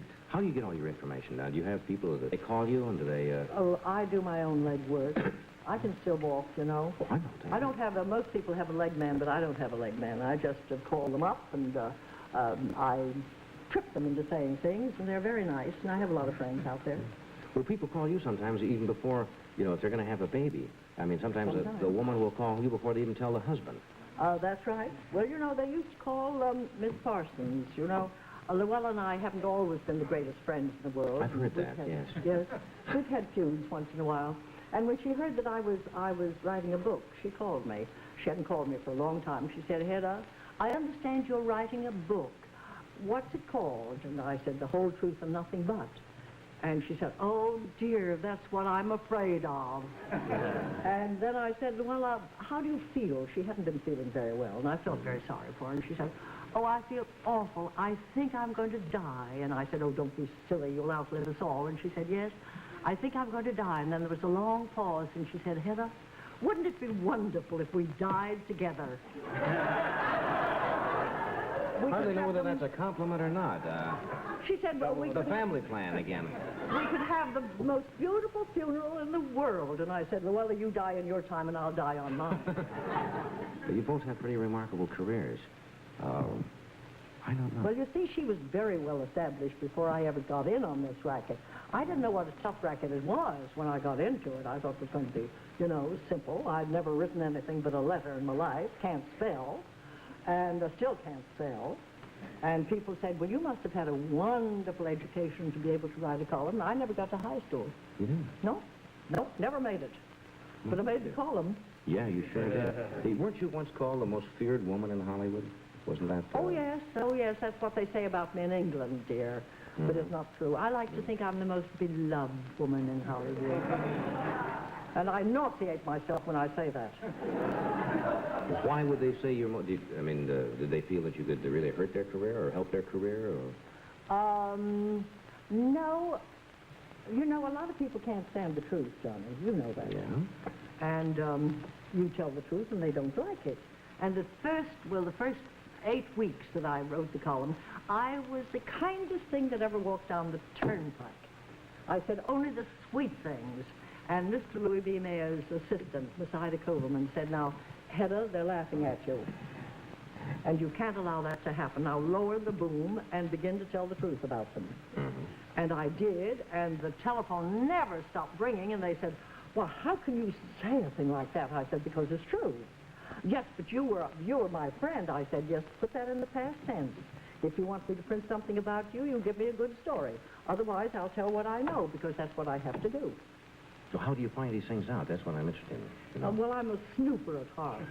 you get all your information now? Do you have people that they call you and do they... Oh, I do my own leg work. I can still walk, you know. Oh, I don't have most people have a leg man, but I don't have a leg man. I just call them up and I trick them into saying things, and they're very nice, and I have a lot of friends out there. Well, people call you sometimes even before, you know, if they're going to have a baby. I mean, sometimes the woman will call you before they even tell the husband. That's right. Well, you know, they used to call Miss Parsons, you know. Llewellyn and I haven't always been the greatest friends in the world. I've heard that, yes. Yes. We've had feuds once in a while. And when she heard that I was writing a book, she called me. She hadn't called me for a long time. She said, Hedda, I understand you're writing a book. What's it called? And I said, The Whole Truth and Nothing But. And she said, oh, dear, that's what I'm afraid of. And then I said, well, how do you feel? She hadn't been feeling very well, and I felt very sorry for her. And she said, oh, I feel awful. I think I'm going to die. And I said, oh, don't be silly. You'll outlive us all. And she said, yes, I think I'm going to die. And then there was a long pause, and she said, Hedda, wouldn't it be wonderful if we died together? How do they know whether that's a compliment or not? She said, well, we the could family plan again. We could have the most beautiful funeral in the world. And I said, well, you die in your time and I'll die on mine. But you both have pretty remarkable careers. I don't know. Well, you see, she was very well established before I ever got in on this racket. I didn't know what a tough racket it was when I got into it. I thought it was going to be, you know, simple. I'd never written anything but a letter in my life, can't spell, and I still can't spell. And people said, well, you must have had a wonderful education to be able to write a column. I never got to high school. You didn't? No, never made it. But I made the column. Yeah, you sure did. Hey, weren't you once called the most feared woman in Hollywood? Wasn't that... Oh, yes, that's what they say about me in England, dear. But it's not true. I like to think I'm the most beloved woman in Hollywood. And I nauseate myself when I say that. Why would they say you're... did they feel that you could really hurt their career or help their career? Or? No. You know, a lot of people can't stand the truth, Johnny. You know that. Yeah? And you tell the truth and they don't like it. And the first 8 weeks that I wrote the column, I was the kindest thing that ever walked down the turnpike. I said only the sweet things. And Mr. Louis B. Mayer's assistant, Miss Ida Coverman, said, now, Hedda, they're laughing at you. And you can't allow that to happen. Now lower the boom and begin to tell the truth about them. And I did, and the telephone never stopped ringing, and they said, well, how can you say a thing like that? I said, because it's true. Yes, but you were my friend. I said, yes, put that in the past tense. If you want me to print something about you, you give me a good story. Otherwise, I'll tell what I know, because that's what I have to do. So how do you find these things out? That's what I'm interested in. You know? Well, I'm a snooper at heart.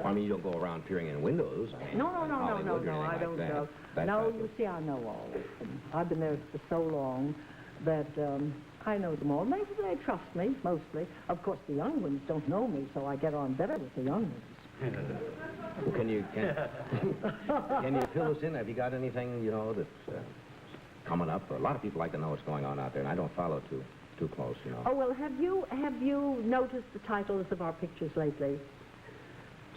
I mean, you don't go around peering in windows. I mean, no, I don't know. No, you see, I know all of them. I've been there for so long that I know them all. Maybe they trust me, mostly. Of course, the young ones don't know me, so I get on better with the young ones. Well, can you fill us in? Have you got anything, you know, that's coming up? A lot of people like to know what's going on out there, and I don't follow too close, you know. Oh, well, have you noticed the titles of our pictures lately?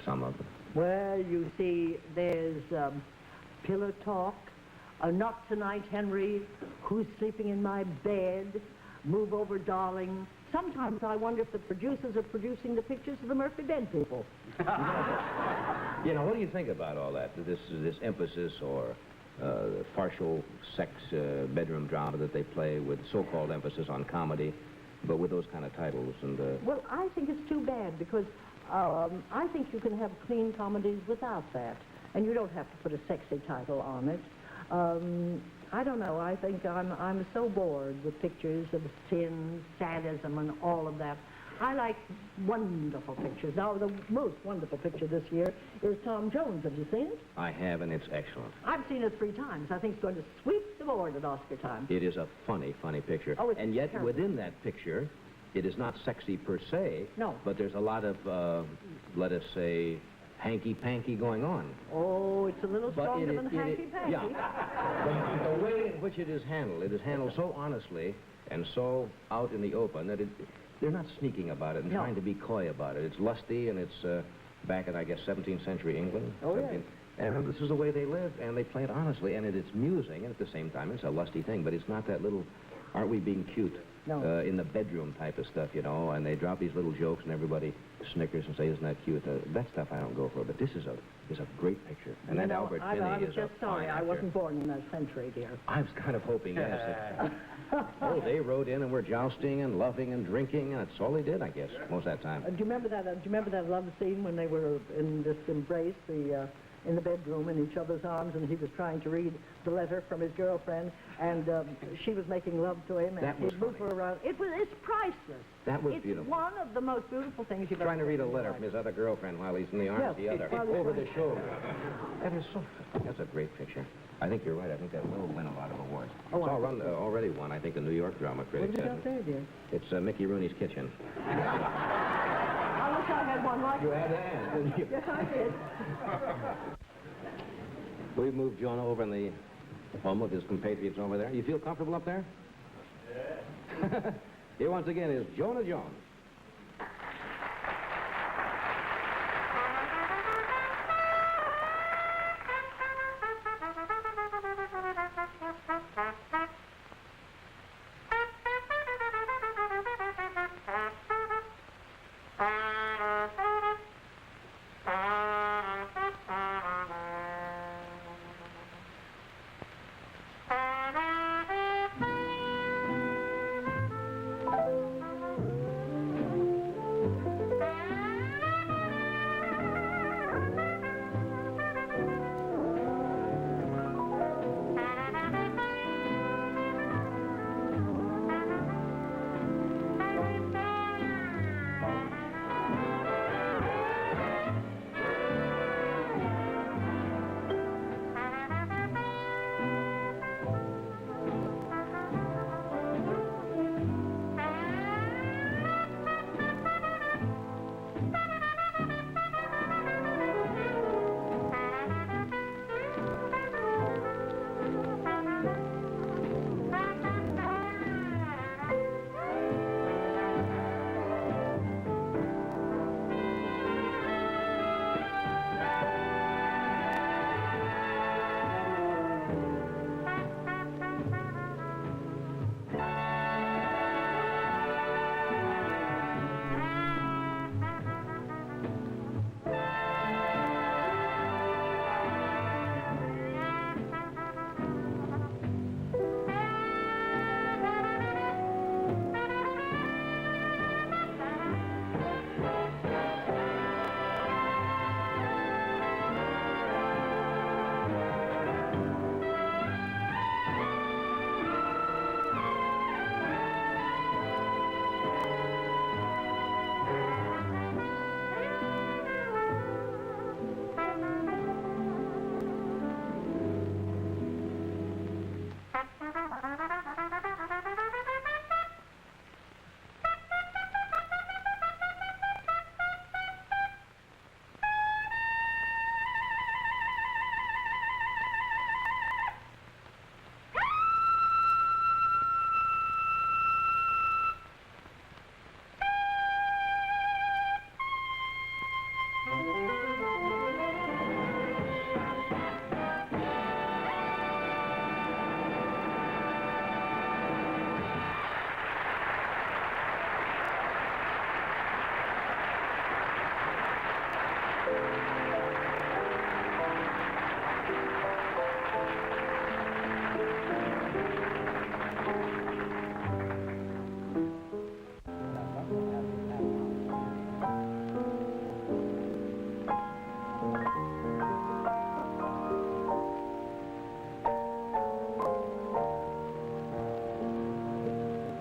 Some of them. Well, you see, there's Pillow Talk, Not Tonight, Henry, Who's Sleeping in My Bed, Move Over, Darling. Sometimes I wonder if the producers are producing the pictures of the Murphy Bed people. You know, what do you think about all that? This emphasis or partial sex bedroom drama that they play with so-called emphasis on comedy, but with those kind of titles and... Well, I think it's too bad because I think you can have clean comedies without that, and you don't have to put a sexy title on it. I don't know. I think I'm so bored with pictures of sin, sadism, and all of that. I like wonderful pictures. Now, the most wonderful picture this year is Tom Jones. Have you seen it? I have, and it's excellent. I've seen it 3 times. I think it's going to sweep the board at Oscar time. It is a funny, funny picture. Oh, it's and yet, terrible. within that picture, it is not sexy per se. No. But there's a lot of, let us say, hanky-panky going on. Oh, it's a little stronger than hanky-panky. Yeah. The way in which it is handled so honestly and so out in the open that they're not sneaking about it and trying to be coy about it. It's lusty, and it's back in, I guess, 17th century England. Oh, yeah. And this is the way they live, and they play it honestly, and it's musing, and at the same time, it's a lusty thing, but it's not that little, aren't we being cute? No. In the bedroom type of stuff, you know, and they drop these little jokes, and everybody snickers and say, isn't that cute? That stuff I don't go for, but this is a great picture. And that Albert Finney I was is just sorry I wasn't born in that century, dear. I was kind of hoping, yes. They rode in and were jousting and loving and drinking, and that's all they did, I guess, most of that time. Do you remember that love scene when they were in this embrace, in the bedroom in each other's arms, and he was trying to read the letter from his girlfriend, and she was making love to him, and he'd move her around. It's priceless. That was beautiful. It's one of the most beautiful things you've ever Trying to read a seen. letter from his other girlfriend while he's in the arms of the other, over the shoulder. That's a great picture. I think you're right. I think that will win a lot of awards. Oh, it's already won, I think, the New York Drama Critics. What have you got there, dear? It's Mickey Rooney's Kitchen. I wish I had one like that. You had that, didn't you? Yes, I did. We moved Jonah over in the home of his compatriots over there. You feel comfortable up there? Yeah. Here once again is Jonah Jones.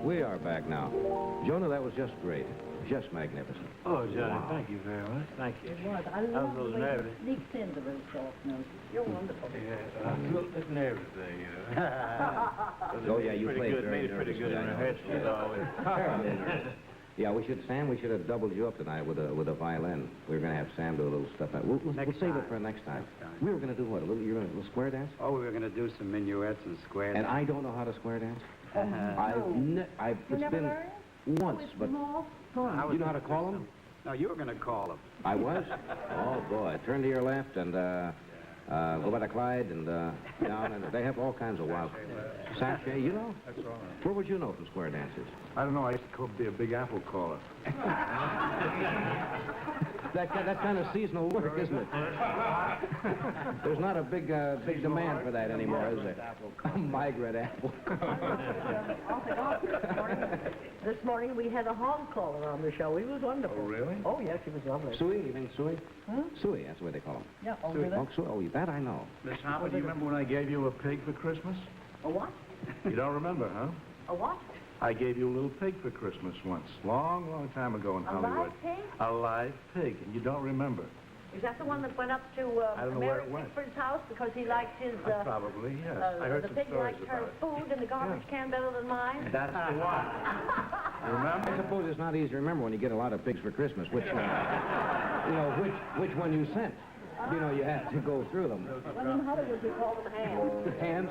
We are back now. Jonah, that was just great. Just magnificent. Oh, Johnny, thank you very much. Thank you. It was. I love the way it sneaks into those soft notes. You're wonderful. Yeah, I looked at everything, you know. Oh, yeah, you played made it pretty good in rehearsal. Yeah, we should have doubled you up tonight with a violin. We were going to have Sam do a little stuff. We'll save it for next time. We were going to do what? You're going to do a square dance? Oh, we were going to do some minuets and square And dance. I don't know how to square dance? You never learned? Once, but... You know how to call them? No, you were going to call them. I was? Oh, boy. Turn to your left and go by the Clyde and down, and they have all kinds of wild... Sachet, you know? That's all right. Where would you know from square dances? I don't know. I used to be a big apple caller. That's kind of seasonal work, isn't it? There's not a big demand for that anymore, is there? Migrant apple. This morning we had a hog caller on the show. He was wonderful. Oh, really? Oh, yes, he was lovely. Suey, you mean Suey? Suey, that's what they call him. Yeah, over Suey. there. Oh, Suey. Oh, that I know. Miss Harper, do you remember when I gave you a pig for Christmas? A what? You don't remember, huh? A what? I gave you a little pig for Christmas once. Long, long time ago in Hollywood. Live pig? A live pig, and you don't remember. Is that the one that went up to I don't know where Mary it went. Pickford's house because he liked his... Probably, yes. I heard the some pig stories liked about her it. food and the garbage can better than mine? That's the one. You remember? I suppose it's not easy to remember when you get a lot of pigs for Christmas, which one you sent. You know, you have to go through them. Well, in Hollywood, we call them hams. Hams.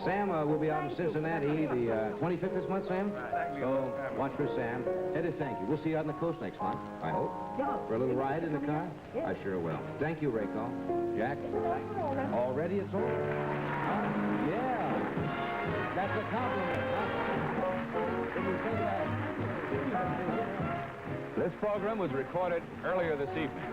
Sam will be out in Cincinnati the 25th this month, Sam. So watch for Sam. Eddie, thank you. We'll see you out on the coast next month, I hope. Yeah. For a little ride in the car? Yeah. I sure will. Thank you, Rayco. Jack? Already it's over? Yeah. That's a compliment, huh? Did you say that? This program was recorded earlier this evening.